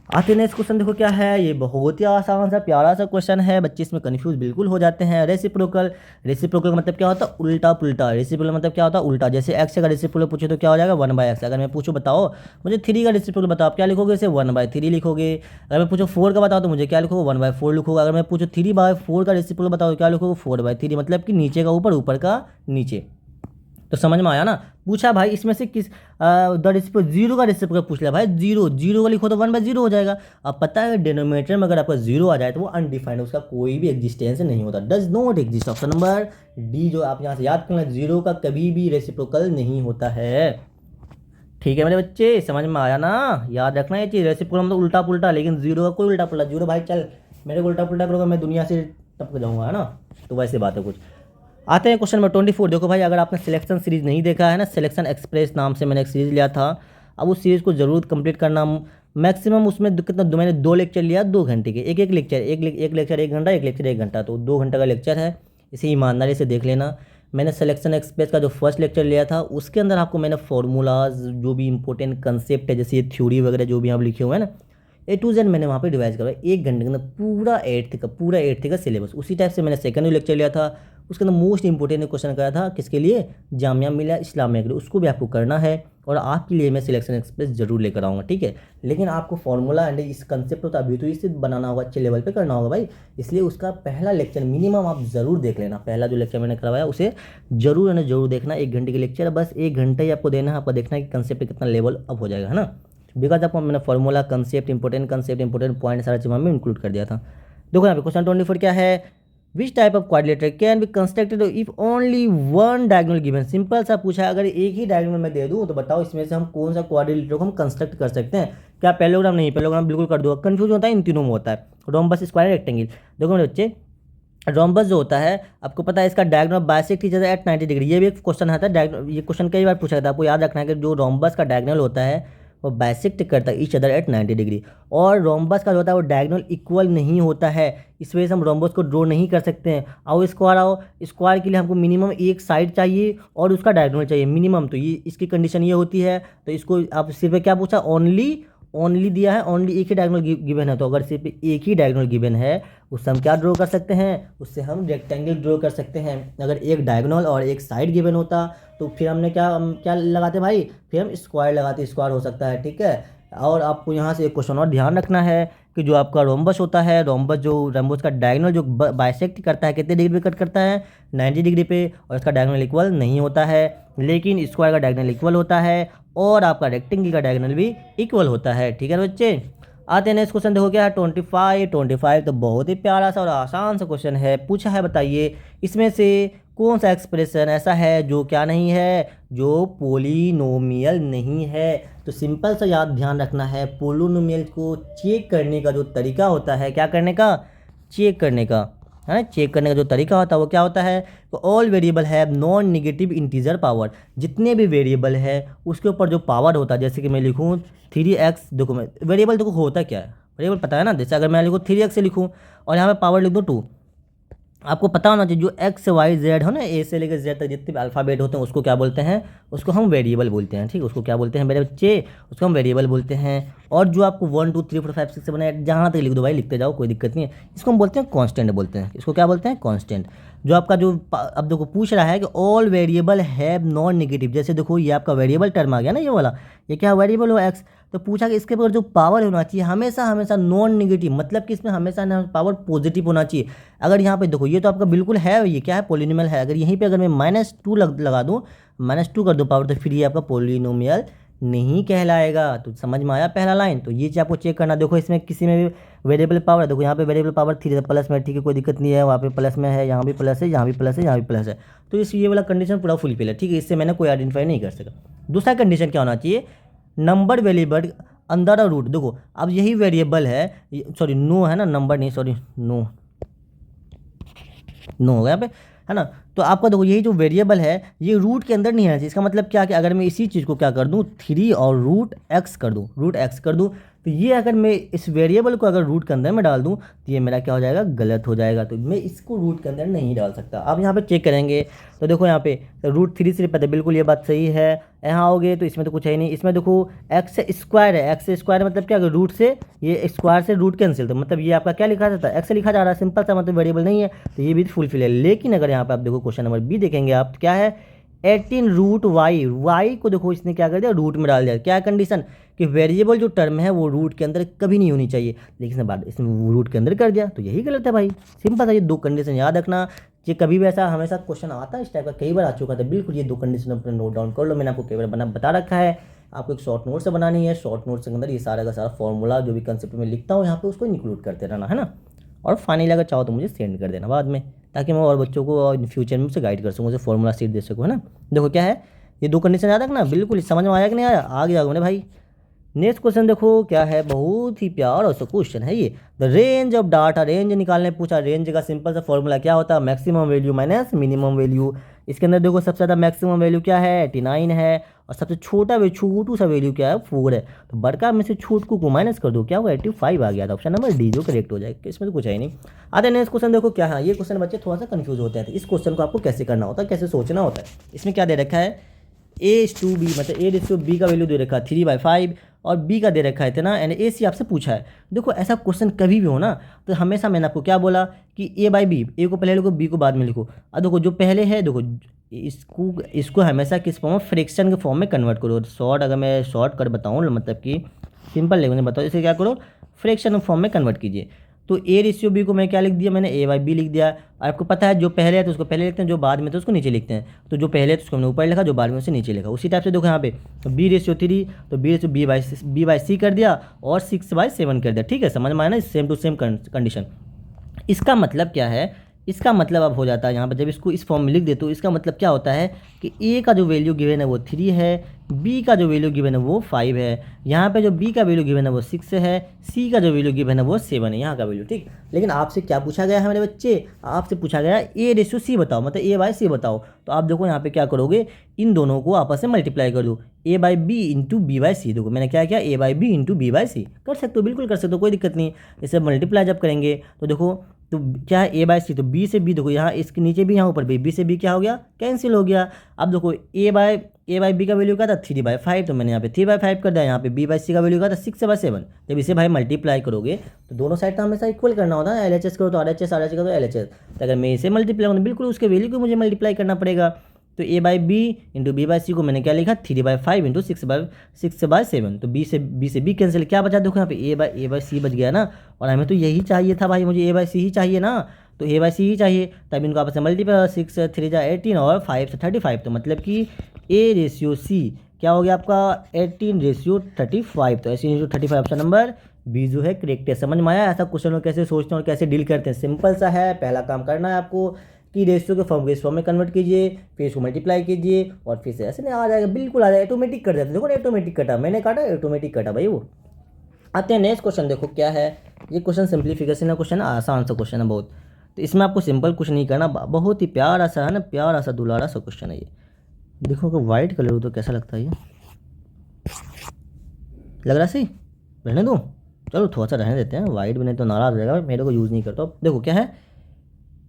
आते नेक्स्ट क्वेश्चन देखो क्या है। ये बहुत ही आसान सा प्यारा सा क्वेश्चन है, बच्चे इसमें कंफ्यूज बिल्कुल हो जाते हैं। रेसिप्रोकल। रेसिप्रोकल मतलब क्या होता है? उल्टा पुल्टा। रेसिप्रोकल मतलब क्या होता है? उल्टा। जैसे एक्स का रेसिप्रोकल पूछे तो क्या हो जाएगा? 1/x। अगर मैं पूछूं बताओ मुझे 3 का रेसिप्रोकल बताओ, आप क्या लिखोगे? इसे 1/3 लिखोगे। अगर मैं पूछूं 4 का बताओ तो मुझे क्या लिखोगे? 1/4 लिखोगे। अगर मैं पूछूं 3/4 का रेसिप्रोकल बताओ तो क्या लिखोगे? 4/3, मतलब कि नीचे का ऊपर, ऊपर का नीचे। तो समझ में आया ना? पूछा भाई इसमें से किस द रेसिप्रोकल, जीरो का रेसिप्रोकल पूछ लिया भाई, जीरो जीरो का लिखो तो 1/0 हो जाएगा। अब पता है डिनोमिनेटर में अगर आपका जीरो आ जाए तो वो अनडिफाइंड है, उसका कोई भी एग्जिस्टेंस नहीं होता, does not exist. Option number D जो आप यहाँ से याद करना, जीरो का कभी भी रेसिप्रोकल नहीं होता है। ठीक है मेरे बच्चे, समझ में आया ना? याद रखना ये चीज़, रेसिप्रोकल मतलब उल्टा पुल्टा, लेकिन जीरो का कोई उल्टा पुल्टा। जीरो भाई चल मेरे को उल्टा पुल्टा करोगे मैं दुनिया से टपक जाऊंगा, है ना? तो वैसे बात है कुछ। आते हैं क्वेश्चन नंबर 24। देखो भाई, अगर आपने सिलेक्शन सीरीज़ नहीं देखा है ना, सिलेक्शन एक्सप्रेस नाम से मैंने एक सीरीज़ लिया था, अब उस सीरीज़ को ज़रूर कंप्लीट करना। मैक्सिमम उसमें कितना, मैंने 2 लेक्चर लिया 2 घंटे के, एक लेक्चर 1 घंटा, एक लेक्चर 1 घंटा, तो 2 घंटे का लेक्चर है। इसे ईमानदारी से देख लेना। मैंने सिलेक्शन एक्सप्रेस का जो फर्स्ट लेक्चर लिया था उसके अंदर आपको मैंने फार्मूलाज, जो भी इंपॉर्टेंट कंसेप्ट है, जैसे ये थ्योरी वगैरह जो भी आप लिखे हुए हैं ना, A to Z मैंने वहाँ पे रिवाइज करवाया 1 घंटे के अंदर, पूरा एट्थ का सिलेबस। उसी टाइप से मैंने सेकंड लेक्चर लिया था, उसके अंदर मोस्ट इंपॉर्टेंट क्वेश्चन कराया था किसके लिए, जामिया मिलिया इस्लामिया के लिए, उसको भी आपको करना है। और आपके लिए मैं सिलेक्शन एक्सप्रेस जरूर लेकर आऊँगा, ठीक है। लेकिन आपको फॉर्मूला एंड इस कंसेप्ट होता अभी तो इसे बनाना होगा, अच्छे लेवल पे करना होगा भाई। इसलिए उसका पहला लेक्चर मिनिमम आप ज़रूर देख लेना, पहला जो लेक्चर मैंने करवाया उसे जरूर देखना। 1 घंटे के लेक्चर, बस 1 घंटा ही आपको देना है, आपको देखना है कि कंसेप्ट कितना लेवल अप हो जाएगा, है ना। बिकॉज आपको मैंने फॉर्मूला, कंसेप्ट इंपॉर्टेंट पॉइंट सारा चीज़ में इंक्लूड कर दिया था। देखो यहाँ पे क्वेश्चन 24 क्या है, which type of quadrilateral can be constructed if only one diagonal given. Simple सा पूछा है, अगर एक ही डायगोनल मैं दे दूं तो बताओ इसमें से हम कौन सा क्वाड्रिलेटर को हम कंस्ट्रक्ट कर सकते हैं। क्या पैरेललोग्राम? नहीं, पैरेललोग्राम बिल्कुल कर दो। कंफ्यूज होता है इन तीनों में होता है, रोम्बस, स्क्वायर, रेक्टेंगल। देखो मेरे बच्चे, रोम्बस जो होता है आपको पता है इसका diagonal bisect each other at 90 degree. ये भी एक क्वेश्चन आता है, ये क्वेश्चन कई बार पूछा जाता है, आपको याद रखना है कि जो रोम्बस का डायगोनल होता है वो बाइसेक्ट करता है ईच अदर एट 90 डिग्री। और रोम्बस का जो होता है वो डायगोनल इक्वल नहीं होता है, इस वजह से हम रोम्बस को ड्रॉ नहीं कर सकते हैं। आओ स्क्वायर के लिए हमको मिनिमम एक साइड चाहिए और उसका डायगोनल चाहिए मिनिमम, तो ये इसकी कंडीशन ये होती है। तो इसको आप सिर्फ क्या पूछा, ओनली दिया है, ओनली एक ही डायगोनल गिवन है। तो अगर सिर्फ एक ही डायगोनल गिवन है उससे हम क्या ड्रॉ कर सकते हैं, उससे हम रेक्टेंगल ड्रॉ कर सकते हैं। अगर एक डायगोनल और एक साइड गिवन होता तो फिर हम क्या लगाते भाई, फिर हम स्क्वायर लगाते, स्क्वायर हो सकता है, ठीक है। और आपको यहाँ से एक क्वेश्चन और ध्यान रखना है कि जो आपका रोम्बस होता है, रोम्बस का डायगोनल जो बाइसेक्ट करता है कितने डिग्री पे कट करता है, 90 डिग्री पे, और इसका डायगोनल इक्वल नहीं होता है। लेकिन स्क्वायर का डायगोनल इक्वल होता है और आपका रेक्टेंगल का डायगोनल भी इक्वल होता है, ठीक है ना बच्चे। आते हैं नेक्स्ट क्वेश्चन, देखो क्या है 25 तो बहुत ही प्यारा सा और आसान सा क्वेश्चन है। पूछा है बताइए इसमें से कौन सा एक्सप्रेशन ऐसा है जो क्या नहीं है, जो पोलिनोमियल नहीं है। तो सिंपल सा याद ध्यान रखना है, पोलिनोमियल को चेक करने का जो तरीका होता है, क्या करने का, चेक करने का, है ना। चेक करने का जो तरीका होता है वो क्या होता है, तो all variable have non negative integer power. जितने भी वेरिएबल है उसके ऊपर जो पावर होता है, जैसे कि मैं लिखूँ 3x, देखो मैं वेरिएबल देखो होता क्या है, वेरिएबल पता है ना। जैसे अगर मैं लिखूँ 3x से लिखूँ और यहाँ पे पावर लिख दूँ 2, आपको पता होना चाहिए जो एक्स वाई जेड हो ना, ए से लेकर जेड तक जितने भी अल्फ़ाबेट होते हैं उसको क्या बोलते हैं, उसको हम वेरिएबल बोलते हैं, ठीक है। उसको क्या बोलते हैं मेरे बच्चे, उसको हम वेरिएबल बोलते हैं। और जो आपको 1 2 3 4 5 6 7 8 जहाँ तक लिख दो भाई, लिखते जाओ, कोई दिक्कत नहीं है। इसको हम बोलते हैं कांस्टेंट बोलते हैं, इसको क्या बोलते हैं, कांस्टेंट। जो आपका जो अब देखो पूछ रहा है कि all variable have non negative, जैसे देखो ये आपका वेरिएबल टर्म आ गया ना, ये वाला, ये क्या वेरिएबल हो एक्स। तो पूछा कि इसके ऊपर जो पावर होना चाहिए हमेशा नॉन निगेटिव, मतलब कि इसमें हमेशा पावर पॉजिटिव होना चाहिए। अगर यहाँ पे देखो ये तो आपका बिल्कुल है, ये क्या है, पोलिनोमियल है। अगर यहीं पे अगर मैं -2 लगा दूँ, -2 कर दूँ पावर, तो फिर ये आपका पोलिनोमियल नहीं कहलाएगा। तो समझ में आया पहला लाइन। तो ये चीज़ आपको चेक करना। देखो इसमें किसी में भी वेरिएबल पावर है, देखो यहाँ पे वेरिएबल पावर 3 प्लस में, ठीक है, कोई दिक्कत नहीं है। वहाँ पे प्लस में है, यहाँ भी प्लस है, यहाँ भी प्लस है, यहाँ भी प्लस है। तो ये वाला कंडीशन पूरा फुलफिल है, ठीक है। इससे मैंने कोई आइडेंटिफाई नहीं कर सका। दूसरा कंडीशन क्या होना चाहिए, नंबर वेरिएबल अंदर और रूट। देखो अब यही वेरिएबल है, सॉरी नो है ना, नंबर नहीं, सॉरी नो हो गया पे, है ना। तो आपका देखो यही जो वेरिएबल है ये रूट के अंदर नहीं आना चाहिए। इसका मतलब क्या कि अगर मैं इसी चीज़ को क्या कर दूँ 3 और रूट एक्स कर दूँ, तो ये अगर मैं इस वेरिएबल को अगर रूट के अंदर में डाल दूँ तो ये मेरा क्या हो जाएगा, गलत हो जाएगा। तो मैं इसको रूट के अंदर नहीं डाल सकता। अब यहाँ पे चेक करेंगे तो देखो यहाँ पे √3 से पता है, बिल्कुल ये बात सही है। यहाँ आओगे तो इसमें तो कुछ है ही नहीं। इसमें देखो एक्स स्क्वायर है, एक्स स्क्वायर मतलब क्या, रूट से ये स्क्वायर से रूट कैंसिल, तो मतलब ये आपका क्या लिखा जाता है, एक्स लिखा जा रहा है, सिंपल सा, मतलब वेरिएबल नहीं है, तो ये भी फुलफिल है। लेकिन अगर यहाँ पे आप देखो क्वेश्चन नंबर बी देखेंगे आप, तो क्या है 18 रूट वाई को देखो इसने क्या कर दिया, रूट में डाल दिया। क्या कंडीशन कि वेरिएबल जो टर्म है वो रूट के अंदर कभी नहीं होनी चाहिए, लेकिन इसने रूट के अंदर कर दिया, तो यही गलत है भाई। सिंपल सा ये 2 कंडीशन याद रखना। ये कभी भी ऐसा हमेशा क्वेश्चन आता है इस टाइप का, कई बार आ चुका था। बिल्कुल ये 2 कंडीशन अपने नोट डाउन कर लो, मैंने आपको कई बार बता रखा है। आपको एक शॉर्ट नोट से बनानी है, शॉर्ट नोट के अंदर ये सारा का सारा फॉर्मूला जो भी कंसेप्ट में लिखता हूँ यहाँ पे उसको इंक्लूड करते रहना, है ना। और फाइनली अगर चाहो तो मुझे सेंड कर देना बाद में, ताकि मैं और बच्चों को इन फ्यूचर में उसे गाइड कर सकूँ, उसे फॉर्मूला सीट दे सकूँ, है ना। देखो क्या है, ये 2 कंडीशन याद रखना, बिल्कुल समझ में आया कि नहीं आया, आ गया मेरे भाई। नेक्स्ट क्वेश्चन देखो क्या है, बहुत ही प्यारा सा क्वेश्चन है ये। The range of data, range निकालने पूछा। रेंज का सिंपल सा फॉर्मूला क्या होता है, maximum value minus minimum value. इसके अंदर देखो सबसे ज़्यादा मैक्सिमम वैल्यू क्या है 89 है, और सबसे छोटू सा वैल्यू क्या है 4 है। तो बड़का में से छोटू को माइनस कर दो, क्या होगा 85 आ गया था। ऑप्शन नंबर डी जो करेक्ट हो जाएगा, इसमें तो कुछ है ही नहीं। आते हैं नेक्स्ट क्वेश्चन देखो क्या है। ये क्वेश्चन बच्चे थोड़ा सा कंफ्यूज होते हैं, तो इस क्वेश्चन को आपको कैसे करना होता है, कैसे सोचना होता है। इसमें क्या दे रखा है A/B, मतलब A/B का वैल्यू दे रखा है 3/5 और B का दे रखा है इतना, यानी AC आपसे पूछा है। देखो ऐसा क्वेश्चन कभी भी हो ना, तो हमेशा मैंने आपको क्या बोला कि A/B, A को पहले लिखो, B को बाद में लिखो। अब देखो जो पहले है, देखो इसको हमेशा किस फॉर्म में, फ्रैक्शन के फॉर्म में कन्वर्ट करो। अगर मैं शॉर्ट कर बताऊँ, मतलब कि सिंपल लैंग्वेज में बताओ, इसे क्या करो, फ्रैक्शन फॉर्म में कन्वर्ट कीजिए। तो A/B को मैं क्या लिख दिया, मैंने A/B लिख दिया। आपको पता है जो पहले है तो उसको पहले लिखते हैं, जो बाद में तो उसको नीचे लिखते हैं। तो जो पहले है तो उसको हमने ऊपर लिखा, जो बाद में उसे नीचे लिखा। उसी टाइप से देखो यहाँ पे B/3, तो B/C कर दिया और 6/7 कर दिया। ठीक है, समझ में आया ना, सेम टू सेम कंडीशन। इसका मतलब क्या है, इसका मतलब अब हो जाता है यहाँ पर, जब इसको इस फॉर्म में लिख दे तो इसका मतलब क्या होता है कि A का जो वैल्यू गिवन है वो 3 है, B का जो वैल्यू गिवन है वो 5 है, यहाँ पे जो B का वैल्यू गिवन है वो 6 है, C का जो वैल्यू गिवन है वो 7 है यहाँ का वैल्यू। ठीक, लेकिन आपसे क्या पूछा गया है मेरे बच्चे, आपसे पूछा गया है A/C बताओ, मतलब A/C बताओ। तो आप देखो यहाँ पे क्या करोगे, इन दोनों को आपस में मल्टीप्लाई कर दो, A/B इंटू B/C। देखो मैंने क्या किया, A/B इंटू B/C कर सकते हो, बिल्कुल कर सकते हो, कोई दिक्कत नहीं। इसे मल्टीप्लाई जब करेंगे तो देखो, तो क्या है A/C, तो B से B, देखो यहाँ इसके नीचे भी, यहाँ ऊपर भी, B से B क्या हो गया, कैंसिल हो गया। अब देखो A/B का वैल्यू क्या था 3/5, तो मैंने यहाँ पे 3/5 कर दिया। यहाँ पे B/C का वैल्यू क्या था 6/7। जब इसे भाई मल्टीप्लाई करोगे तो दोनों साइड तो हमेशा इक्वल करना होता है, LHS करो तो RHS, RHS करो तो LHS। तो अगर मैं इसे मल्टीप्लाई करूँ, बिल्कुल उसके वैल्यू को मुझे मल्टीप्लाई करना पड़ेगा। तो A/B इंटू B/C को मैंने क्या लिखा, 3/5 इंटू 6/7। तो B से B कैंसिल, क्या बचा, देखो यहाँ पे A/C बच गया ना, और हमें तो यही चाहिए था भाई, मुझे A/C ही चाहिए ना, तो A/C ही चाहिए। तब इनको आपस में मल्टीप्लाई, 6 3 18 और 5 से 35, तो मतलब कि A/C क्या हो गया आपका 18/35। तो 18/35 ऑप्शन नंबर बी जो है करेक्ट है। समझ में आया ऐसा क्वेश्चन कैसे सोचते हैं और कैसे डील करते हैं, सिंपल सा है। पहला काम करना है आपको कि रेशियो के फॉर्म को इस फॉर्म में कन्वर्ट कीजिए, फिर इसको मल्टीप्लाई कीजिए और फिर से ऐसे नहीं आ जाएगा, बिल्कुल आ जाएगा, ऑटोमेटिक कट जाता है। देखो ना ऑटोमेटिक कटा, मैंने काटा ऑटोमेटिक कटा भाई वो। आते हैं नेक्स्ट क्वेश्चन, देखो क्या है ये क्वेश्चन, सिंप्लीफिकेशन का क्वेश्चन है, आसान सा क्वेश्चन है बहुत। तो इसमें आपको सिंपल कुछ नहीं करना, बहुत ही प्यारा सा है ना, प्यारा सा दुलारा सा क्वेश्चन है ये। देखो कि वाइट कलर हो तो कैसा लगता है ये, लग रहा सही, रहने दूँ, चलो थोड़ा सा रहने देते हैं, वाइट भी नहीं तो नाराज़ हो जाएगा, मेरे को यूज़ नहीं करता। देखो क्या है,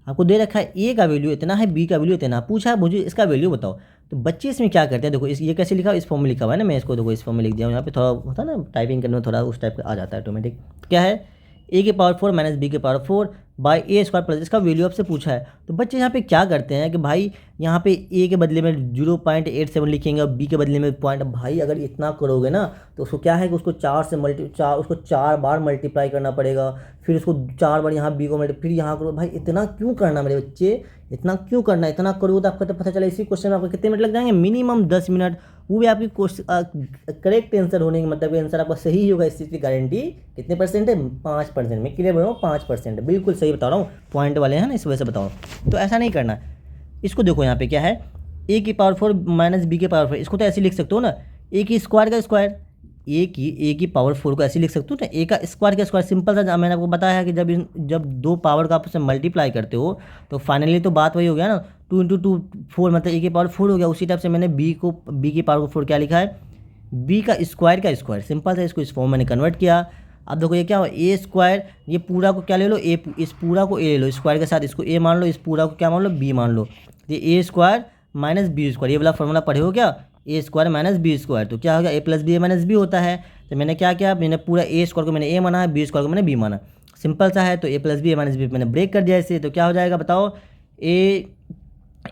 आपको दे रखा है A का वैल्यू इतना है, B का वैल्यू इतना, पूछा है मुझे इसका वैल्यू बताओ। तो बच्चे इसमें क्या करते हैं, देखो ये कैसे लिखा, इस फॉर्म में लिखा हुआ है ना, मैं इसको देखो इस फॉर्म में लिख दिया हूँ। यहाँ पे थोड़ा होता है ना टाइपिंग करने में, थोड़ा उस टाइप का आ जाता है ऑटोमेटिक। क्या है, A⁴ minus B⁴ by A² plus, इसका वैल्यू आपसे पूछा है। तो बच्चे यहाँ पे क्या करते हैं कि भाई यहाँ पे A के बदले में 0.87 लिखेंगे और B के बदले में पॉइंट। भाई अगर इतना करोगे ना तो उसको क्या है कि उसको 4 बार मल्टीप्लाई करना पड़ेगा, फिर उसको 4 बार यहाँ B को फिर यहाँ करो। भाई इतना क्यों करना मेरे बच्चे, इतना क्यों करना, इतना करोगे तो आपको तो पता चला इसी क्वेश्चन में आपको कितने मिनट लग जाएंगे, मिनिमम 10 मिनट। वो भी आपकी करेक्ट आंसर होने की, मतलब आंसर आपका सही होगा, इस चीज़ की गारंटी कितने परसेंट है, 5%। मैं क्लियर बोल रहा हूँ 5%, बिल्कुल सही बता रहा हूँ, पॉइंट वाले हैं ना इस वजह से बताओ। तो ऐसा नहीं करना। इसको देखो यहाँ पे क्या है, A⁴ माइनस B⁴, इसको तो ऐसे लिख सकते हो ना, A² का स्क्वायर, A⁴ को ऐसे लिख सकते हो ना, A का स्क्वायर सिंपल सा। मैंने आपको बताया है कि जब दो पावर का आपस में मल्टीप्लाई करते हो तो फाइनली तो बात वही हो गया ना, 2 इंटू 2 4, मतलब A⁴ हो गया। उसी टाइप से मैंने B⁴ क्या लिखा है, B का स्क्वायर सिंपल सा, इसको इस फॉर्म मैंने कन्वर्ट किया। अब देखो ये क्या हो, A², ये पूरा को क्या ले लो, इस पूरा को A ले लो, स्क्वायर के साथ इसको A मान लो, इस पूरा को क्या मान लो, B मान लो। ये A² माइनस B², ये वाला फॉर्मूला पढ़े हो क्या, A² माइनस B², तो क्या हो गया A plus B minus B होता है। तो मैंने क्या किया, मैंने पूरा A² को मैंने A माना है, B² को मैंने B माना, सिंपल सा है। तो A plus B minus B मैंने ब्रेक कर दिया इसे, तो क्या हो जाएगा बताओ,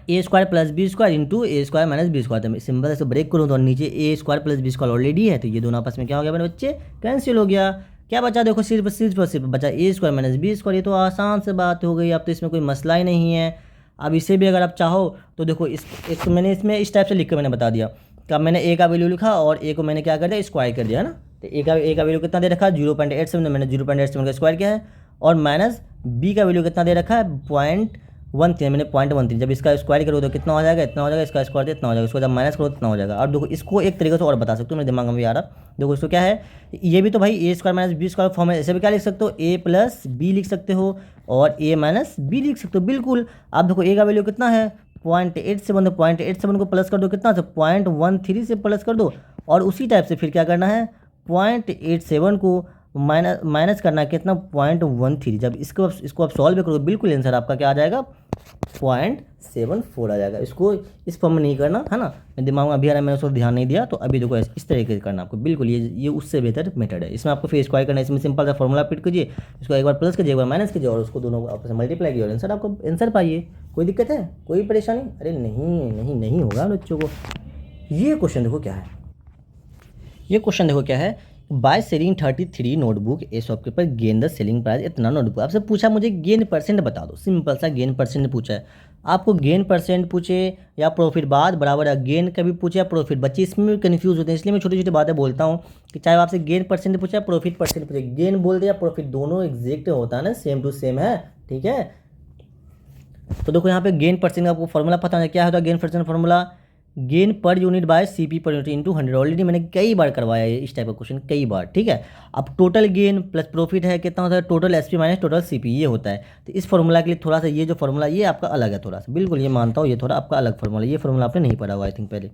A² plus B² into A² minus B²। तो सिंपल से ब्रेक करूँ तो नीचे A² प्लस B² ऑलरेडी है, तो ये दोनों आपस में क्या हो गया मेरे बच्चे, कैंसिल हो गया। क्या बचा, देखो सिर्फ बचा A² माइनस B²। ये तो आसान से बात हो गई, अब तो इसमें कोई मसला ही नहीं है। अब इसे भी अगर आप चाहो तो देखो एक मैंने इसमें इस टाइप से लिख कर मैंने बता दिया कि अब मैंने A का वैल्यू लिखा और A को मैंने क्या कर दिया, स्क्वायर कर दिया है ना। तो A का वैल्यू कितना दे रखा है 0.87, मैंने 0.87 का स्क्वायर किया है, और माइनस B का वैल्यू कितना दे रखा है 0.13, मैंने 0.13। जब इसका स्क्वायर करो तो कितना हो जाएगा, इतना हो जाएगा, इसका स्क्वायर इतना हो जाएगा, इसको जब माइनस करो इतना हो जाएगा। और देखो इसको एक तरीके से और बता सकते हो, मेरे दिमाग में भी आ रहा, देखो इसको क्या है, ये भी तो भाई A² माइनस B² फॉर्म है, ऐसे भी क्या लिख सकते हो, A प्लस B लिख सकते हो और A माइनस B लिख सकते हो, बिल्कुल। आप देखो A का वैल्यू कितना है 0.87, तो 0.87 को प्लस कर दो कितना से 0.13 से प्लस कर दो, और उसी टाइप से फिर क्या करना है 0.87 को माइनस करना कितना 0.13। जब इसको आप सॉल्व करोगे बिल्कुल आंसर आपका क्या आ जाएगा 0.74 आ जाएगा। इसको इस फॉर्म में नहीं करना है ना, मेरे दिमाग में अभी आ रहा है, मैंने उसको ध्यान नहीं दिया, तो अभी देखो इस तरीके से करना आपको बिल्कुल, ये उससे बेहतर मेथड है। इसमें आपको फिर स्क्वायर करना है, इसमें सिंपल सा फॉर्मूला फिट कीजिए, इसको एक बार प्लस कीजिए एक बार माइनस कीजिए और उसको दोनों आपस में मल्टीप्लाई कीजिए और आंसर आपको आंसर पाइए। कोई दिक्कत है, कोई परेशानी? अरे नहीं होगा बच्चों को। ये क्वेश्चन देखो क्या है, ये क्वेश्चन देखो क्या है, by selling 33 notebook A shopkeeper gain the selling price इतना नोटबुक। आपसे पूछा मुझे गेन परसेंट बता दो, सिंपल सा गेन परसेंट पूछा है आपको। गेन परसेंट पूछे या प्रॉफिट बाद बराबर है गेन कभी पूछे या प्रॉफिट, बच्चे इसमें भी कन्फ्यूज होते हैं, इसलिए मैं छोटी छोटी बातें बोलता हूँ कि चाहे आपसे गेन परसेंट पूछे या प्रॉफिट परसेंट पूछे, गेन बोल दे या प्रॉफिट दोनों एग्जैक्ट होता है ना, सेम टू सेम है, ठीक है। तो देखो यहाँ पे गेन परसेंट का आपको फॉर्मूला पता है क्या होता है, gain percent formula gain per unit bye CP per unit into 100। Already मैंने कई बार करवाया है इस टाइप का क्वेश्चन, कई बार, ठीक है। अब टोटल गेन प्लस प्रॉफिट है कितना होता है, total SP minus total CP, ये होता है। तो इस फॉर्मूला के लिए थोड़ा सा ये जो फॉर्मूला ये आपका अलग है थोड़ा सा, बिल्कुल ये मानता हूँ, ये थोड़ा आपका अलग फॉर्मूला, ये फॉर्मूला आपने नहीं पढ़ा हुआ आई थिंक पहले।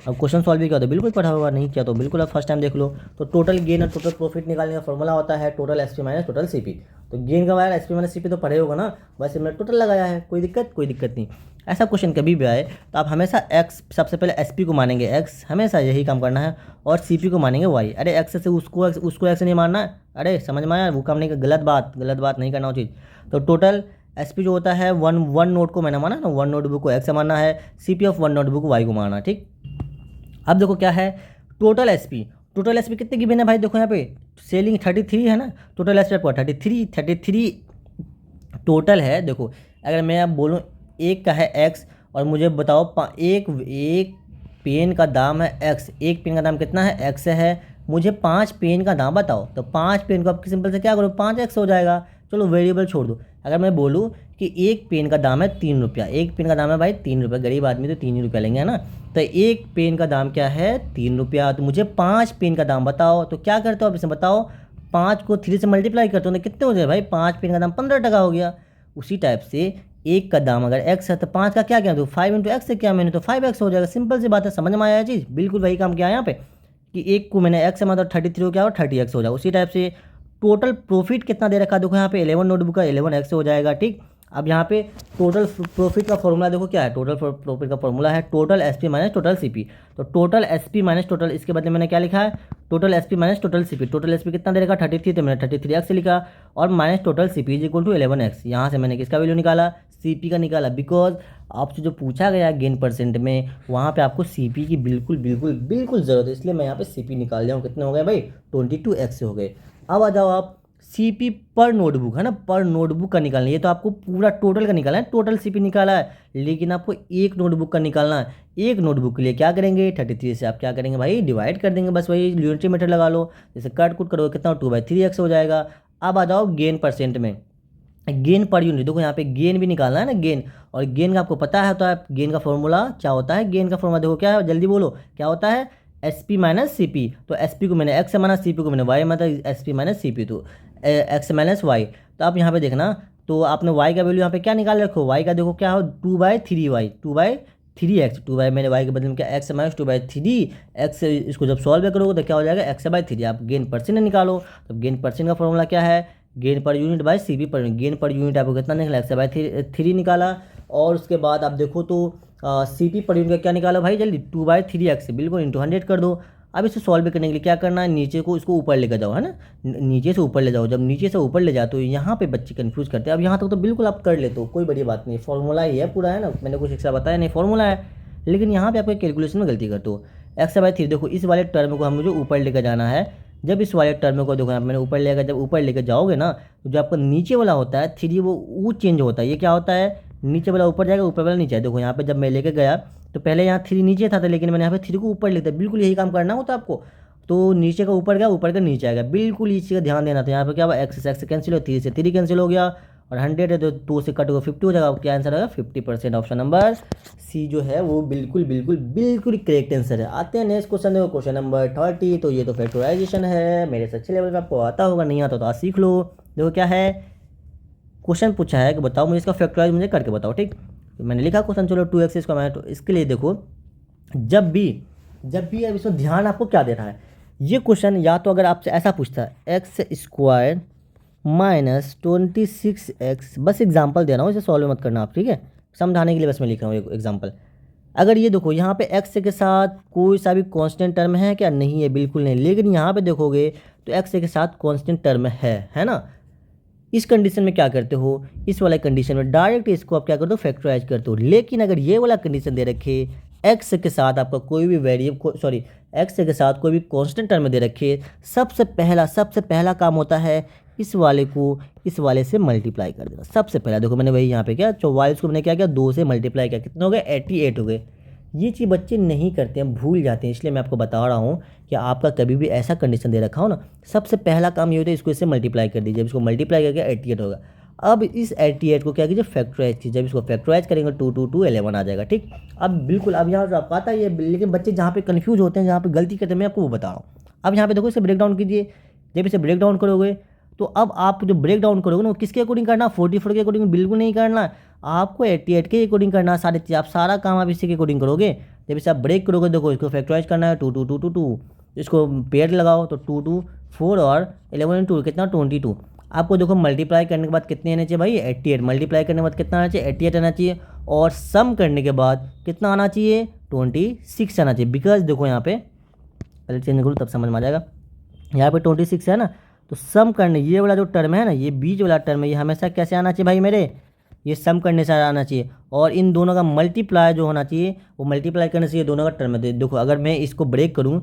अब क्वेश्चन सॉल्व भी किया होता है, बिल्कुल पढ़ा हुआ नहीं किया तो बिल्कुल आप फर्स्ट टाइम देख लो। तो टोटल गेन और टोटल प्रॉफिट निकालने का फॉर्मूला होता है total SP minus total CP. तो गेन का वायर एसपी माइनस सीपी तो पढ़े होगा ना, वैसे मैंने टोटल लगाया है, कोई दिक्कत नहीं। ऐसा क्वेश्चन कभी भी आए तो आप हमेशा एक्स सबसे पहले एसपी को मानेंगे एक्स, हमेशा यही काम करना है, और सीपी को मानेंगे वाई। अरे एक्स से उसको एक्स नहीं मानना है, अरे समझ में आया, वो काम नहीं, गलत बात नहीं करना उचित। तो टोटल एसपी जो होता है वन नोट को मैंने माना ना, वन नोटबुक को एक्स से मानना है, सीपी ऑफ वन नोटबुक को वाई को मानना, ठीक। अब देखो क्या है टोटल एसपी कितने गिवन है भाई, देखो यहाँ पे सेलिंग 33 है ना, टोटल एसपी आपको 33 टोटल है। देखो अगर मैं अब बोलूँ एक का है एक्स और मुझे बताओ एक पेन का दाम है एक्स, एक पेन का दाम कितना है एक्स है, मुझे 5 पेन का दाम बताओ, तो 5 पेन को आप सिंपल से क्या करो 5x हो जाएगा। चलो वेरिएबल छोड़ दो, अगर मैं बोलूँ कि एक पेन का दाम है 3 रुपया, एक पेन का दाम है भाई 3 रुपया, गरीब आदमी तो 3 ही रुपया लेंगे है ना, तो एक पेन का दाम क्या है 3 रुपया, तो मुझे 5 पेन का दाम बताओ। तो क्या करते हो आप इसमें बताओ, 5 को 3 से मल्टीप्लाई करते हो तो कितने हो जाए भाई, 5 पेन का दाम 15 टका हो गया। उसी टाइप से एक का दाम अगर x है तो 5 का क्या किया, तो 5 इंटू एक्स से क्या मैंने, तो 5x हो जाएगा। सिंपल सी बात है, समझ में आया चीज़, बिल्कुल वही काम किया यहाँ पे कि एक को मैंने x से मतलब 33 हो क्या हो 30x हो जाएगा। उसी टाइप से टोटल प्रॉफिट कितना दे रखा है, देखो यहाँ पे 11 नोटबुक का 11x हो जाएगा, ठीक। अब यहाँ पे टोटल प्रॉफिट का फॉर्मूला देखो क्या है, टोटल प्रॉफिट का फॉर्मूला है total SP minus total CP. तो टोटल एसपी माइनस टोटल, इसके बदले मैंने क्या लिखा है total SP minus total CP. Total SP कितना दे रखा 33, तो मैंने 33x लिखा, और minus total CP is equal to 11x। यहाँ से मैंने किसका वैल्यू निकाला, सीपी का निकाला, बिकॉज आपसे जो पूछा गया गेन परसेंट में वहाँ पे आपको सीपी की बिल्कुल ज़रूरत है, इसलिए मैं यहाँ पे सीपी निकाल दिया हूँ। कितने हो गए भाई 22x से हो गए। अब आ जाओ आप सीपी पर नोटबुक है ना, पर नोटबुक का निकालना, ये तो आपको पूरा टोटल का निकालना है, टोटल सीपी निकाला है, लेकिन आपको एक नोटबुक का निकालना है। एक नोटबुक के लिए क्या करेंगे 33 से आप क्या करेंगे भाई डिवाइड कर देंगे, बस वही यूनिटरी मेथड लगा लो, जैसे कट कुट करोगे कितना 2/3x हो जाएगा। अब आ जाओ गेन परसेंट में, गेन पर यूनिट, देखो यहाँ पे गेन भी निकालना है ना, गेन, और गेन का आपको पता है, तो आप गेन का फॉर्मूला क्या होता है, गेन का फॉर्मूला देखो क्या है, जल्दी बोलो क्या होता है, एसपी माइनस सीपी। तो एसपी को मैंने एक्स माना, सीपी को मैंने वाई माना, एसपी माइनस सीपी, तो एक्स माइनस वाई। तो आप यहाँ पे देखना, तो आपने वाई का वैल्यू यहाँ पे क्या निकाल रखो, वाई का देखो क्या हो 2/3y, 2/3x, 2 मैंने वाई के बदले में क्या एक्स माइनस 2/3x, इसको जब सॉल्व करोगे तो क्या हो जाएगा x/3। आप गेन परसेंट निकालो, तो गेन परसेंट का फॉर्मूला क्या है, gain per unit bye CP per unit. Gain per unit आपको कितना निकला x/3 निकाला, और उसके बाद आप देखो तो सीपी पर यूनिट का क्या निकाला भाई जल्दी 2/3x, बिल्कुल इंटू 100 कर दो। अब इसे सॉल्व करने के लिए क्या करना है, नीचे को इसको ऊपर लेकर जाओ है ना, नीचे से ऊपर ले जाओ, जब नीचे से ऊपर ले जाओ तो यहाँ पे बच्चे कंफ्यूज करते हैं। अब यहाँ तक तो बिल्कुल आप कर लेते हो, कोई बड़ी बात नहीं, फॉर्मूला ही है पूरा है ना, मैंने कुछ एक्स्ट्रा बताया नहीं, फॉर्मूला है, लेकिन यहाँ पे आपको कैलकुलेशन में गलती करते हो। x/3 देखो इस वाले टर्म को हम मुझे ऊपर लेकर जाना है, जब इस वाले टर्म को देखो यहाँ मैंने ऊपर लेकर, जब ऊपर लेकर जाओगे ना तो जो आपका नीचे वाला होता है 3 वो चेंज होता है, ये क्या होता है नीचे वाला ऊपर जाएगा, ऊपर वाला नीचे है। देखो यहाँ पे जब मैं लेके गया तो पहले यहाँ 3 नीचे था, लेकिन मैंने यहाँ पे 3 को ऊपर लिख दिया, बिल्कुल यही काम करना होता है आपको। तो नीचे का ऊपर गया, ऊपर का नीचे आएगा, बिल्कुल इस चीज़ का ध्यान देना था। यहाँ पे क्या हुआ एक्स से एक्स कैंसिल हो, 3 से 3 कैंसिल हो गया, और 100 है तो 2 से कट होगा 50 हो जाएगा। क्या आंसर आएगा 50%। ऑप्शन नंबर सी जो है वो बिल्कुल करेक्ट आंसर है। आते हैं नेक्स्ट क्वेश्चन, देखो क्वेश्चन नंबर 30। तो ये तो फैक्टराइजेशन है, मेरे से अच्छे लेवल पे आपको आता होगा, नहीं आता तो आज सीख लो। देखो क्या है क्वेश्चन पूछा है कि बताओ मुझे इसका फैक्टराइज मुझे करके बताओ, ठीक। तो मैंने लिखा क्वेश्चन, चलो 2x इसका मैं, तो इसके लिए देखो जब भी अब इसमें ध्यान आपको क्या देना है, ये क्वेश्चन या तो अगर आपसे ऐसा पूछता है एक्स स्क्वायर माइनस 26x, बस एग्जांपल दे रहा हूँ, इसे सॉल्व मत करना आप, ठीक है, समझाने के लिए बस मैं लिख रहा हूँ एग्जांपल। अगर ये देखो यहाँ पे x के साथ कोई सा भी कांस्टेंट टर्म है क्या, नहीं है, बिल्कुल नहीं, लेकिन यहाँ पे देखोगे तो x के साथ कांस्टेंट टर्म है ना। इस कंडीशन में क्या करते हो, इस वाला कंडीशन में डायरेक्ट इसको आप क्या करते हो, फैक्टराइज करते हो। लेकिन अगर ये वाला कंडीशन दे रखे एक्स के साथ आपका कोई भी वेरिएबल, सॉरी, एक्स के साथ कोई भी कांस्टेंट टर्म दे रखे, सबसे पहला काम होता है इस वाले को इस वाले से मल्टीप्लाई कर देना। सबसे पहला देखो मैंने वही यहाँ पे क्या 44 को मैंने क्या किया, 2 से मल्टीप्लाई किया, कितने हो गए, 88 हो गए। ये चीज़ बच्चे नहीं करते हैं, भूल जाते हैं, इसलिए मैं आपको बता रहा हूँ कि आपका कभी भी ऐसा कंडीशन दे रखा हो ना, सबसे पहला काम ये होता है इसको इससे मल्टीप्लाई कर दीजिए। जब इसको मल्टीप्लाई करके 88 होगा। अब इस 88 को क्या कीजिए, फैक्टराइज कीजिए। जब इसको फैक्टराइज करेंगे 2 2 2 11 आ जाएगा, ठीक। अब बिल्कुल, अब यहाँ जो आपका आता है ये, लेकिन बच्चे जहाँ पे कन्फ्यूज होते हैं, जहाँ पे गलती करते हैं, मैं आपको वो बता रहा हूँ। अब यहाँ पे देखो इसे ब्रेक डाउन कीजिए। जब इसे ब्रेक डाउन करोगे तो अब आप जो ब्रेक डाउन करोगे ना, वो किसके अकॉर्डिंग करना, 44 के अकॉर्डिंग बिल्कुल नहीं करना, आपको 88 के अकॉर्डिंग करना। सारे चीज़ आप सारा काम आप इसी के अकॉर्डिंग करोगे। जब इसे आप ब्रेक करोगे, देखो इसको फैक्टराइज करना है 2 2 2 2 2, इसको पेयर लगाओ तो 2 2 4 और 11 2 कितना 22। आपको देखो मल्टीप्लाई करने के बाद कितने आने चाहिए भाई, 88। मल्टीप्लाई करने के बाद कितना आना चाहिए, 88 आना चाहिए। और सम करने के बाद कितना आना चाहिए, 26 आना चाहिए। बिकॉज देखो यहाँ पे पहले चेंज करूँ तब समझ में आ जाएगा। यहाँ पे 26 है ना, तो सम करने ये वाला जो टर्म है ना, ये बीच वाला टर्म है, ये हमेशा कैसे आना चाहिए भाई मेरे, ये सम करने से आना चाहिए। और इन दोनों का मल्टीप्लाई जो होना चाहिए वो मल्टीप्लाई करने से ये दोनों का टर्म है। देखो अगर मैं इसको ब्रेक करूँ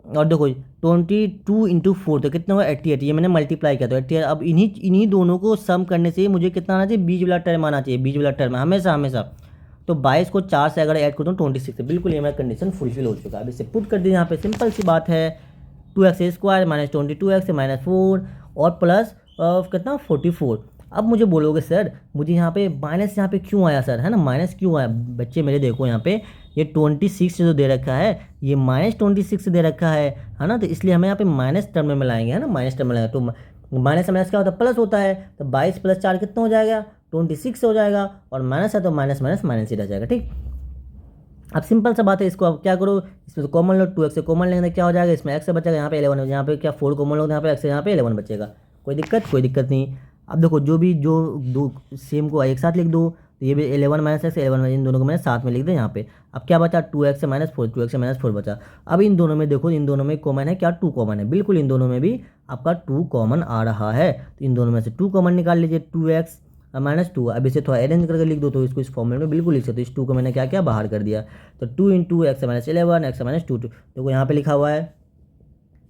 और देखो 22 इंटू 4 तो कितना हुआ, 88। ये मैंने मल्टीप्लाई किया तो 88। अब इन्हीं दोनों को सम करने से मुझे कितना आना चाहिए, बीच वाला टर्म आना चाहिए। बीच वाला टर्म हमेशा तो 22 को 4 से अगर ऐड करूँ तो 26 है। बिल्कुल ये मेरा कंडीशन फुलफिल हो चुका है। अब इसे पुट कर दिए यहाँ पे, सिंपल सी बात है, 2x square minus 22x minus 4 और प्लस कितना 44। अब मुझे बोलोगे सर मुझे यहाँ पे माइनस यहाँ पे क्यों आया सर, है ना, माइनस क्यों आया। बच्चे मेरे देखो यहाँ पे ये 26 जो दे रखा है, ये माइनस 26 दे रखा है ना, तो इसलिए हमें यहाँ पे माइनस टर्म में लाएंगे, है ना, माइनस टर्म में लाएंगे। तो माइनस से माइनस क्या होता है, प्लस होता है। तो 22 प्लस 4 कितना हो जाएगा, 26 हो जाएगा। और माइनस है तो माइनस माइनस माइनस ही रह जाएगा, ठीक। अब सिंपल सा बात है, इसको अब क्या करो, इसमें तो कॉमन लो, 2x से कॉमन लेंगे क्या हो जाएगा, इसमें x से बचेगा, यहाँ पे 11 यहाँ पे क्या 4 कॉमन लो, यहाँ पे x यहाँ पे 11 बचेगा। कोई दिक्कत नहीं। अब देखो जो दो सेम को एक साथ लिख दो, तो ये भी 11 माइनस एक्स 11, इन दोनों को मैंने साथ में लिख दिया। यहाँ पे अब क्या बचा, 2x से माइनस 4, 2x से माइनस 4 बचा। अब इन दोनों में देखो, इन दोनों में कॉमन है क्या, 2 कॉमन है। बिल्कुल इन दोनों में भी आपका 2 कॉमन आ रहा है, तो इन दोनों में से 2 कॉमन निकाल लीजिए, 2x -2। अब इसे थोड़ा अरेंज करके लिख दो तो इसको इस फॉर्मेट में बिल्कुल लिख सकते हो। इस 2 को मैंने क्या किया, बाहर कर दिया। तो 2 into x minus 11 x minus 2, देखो यहाँ पे लिखा हुआ है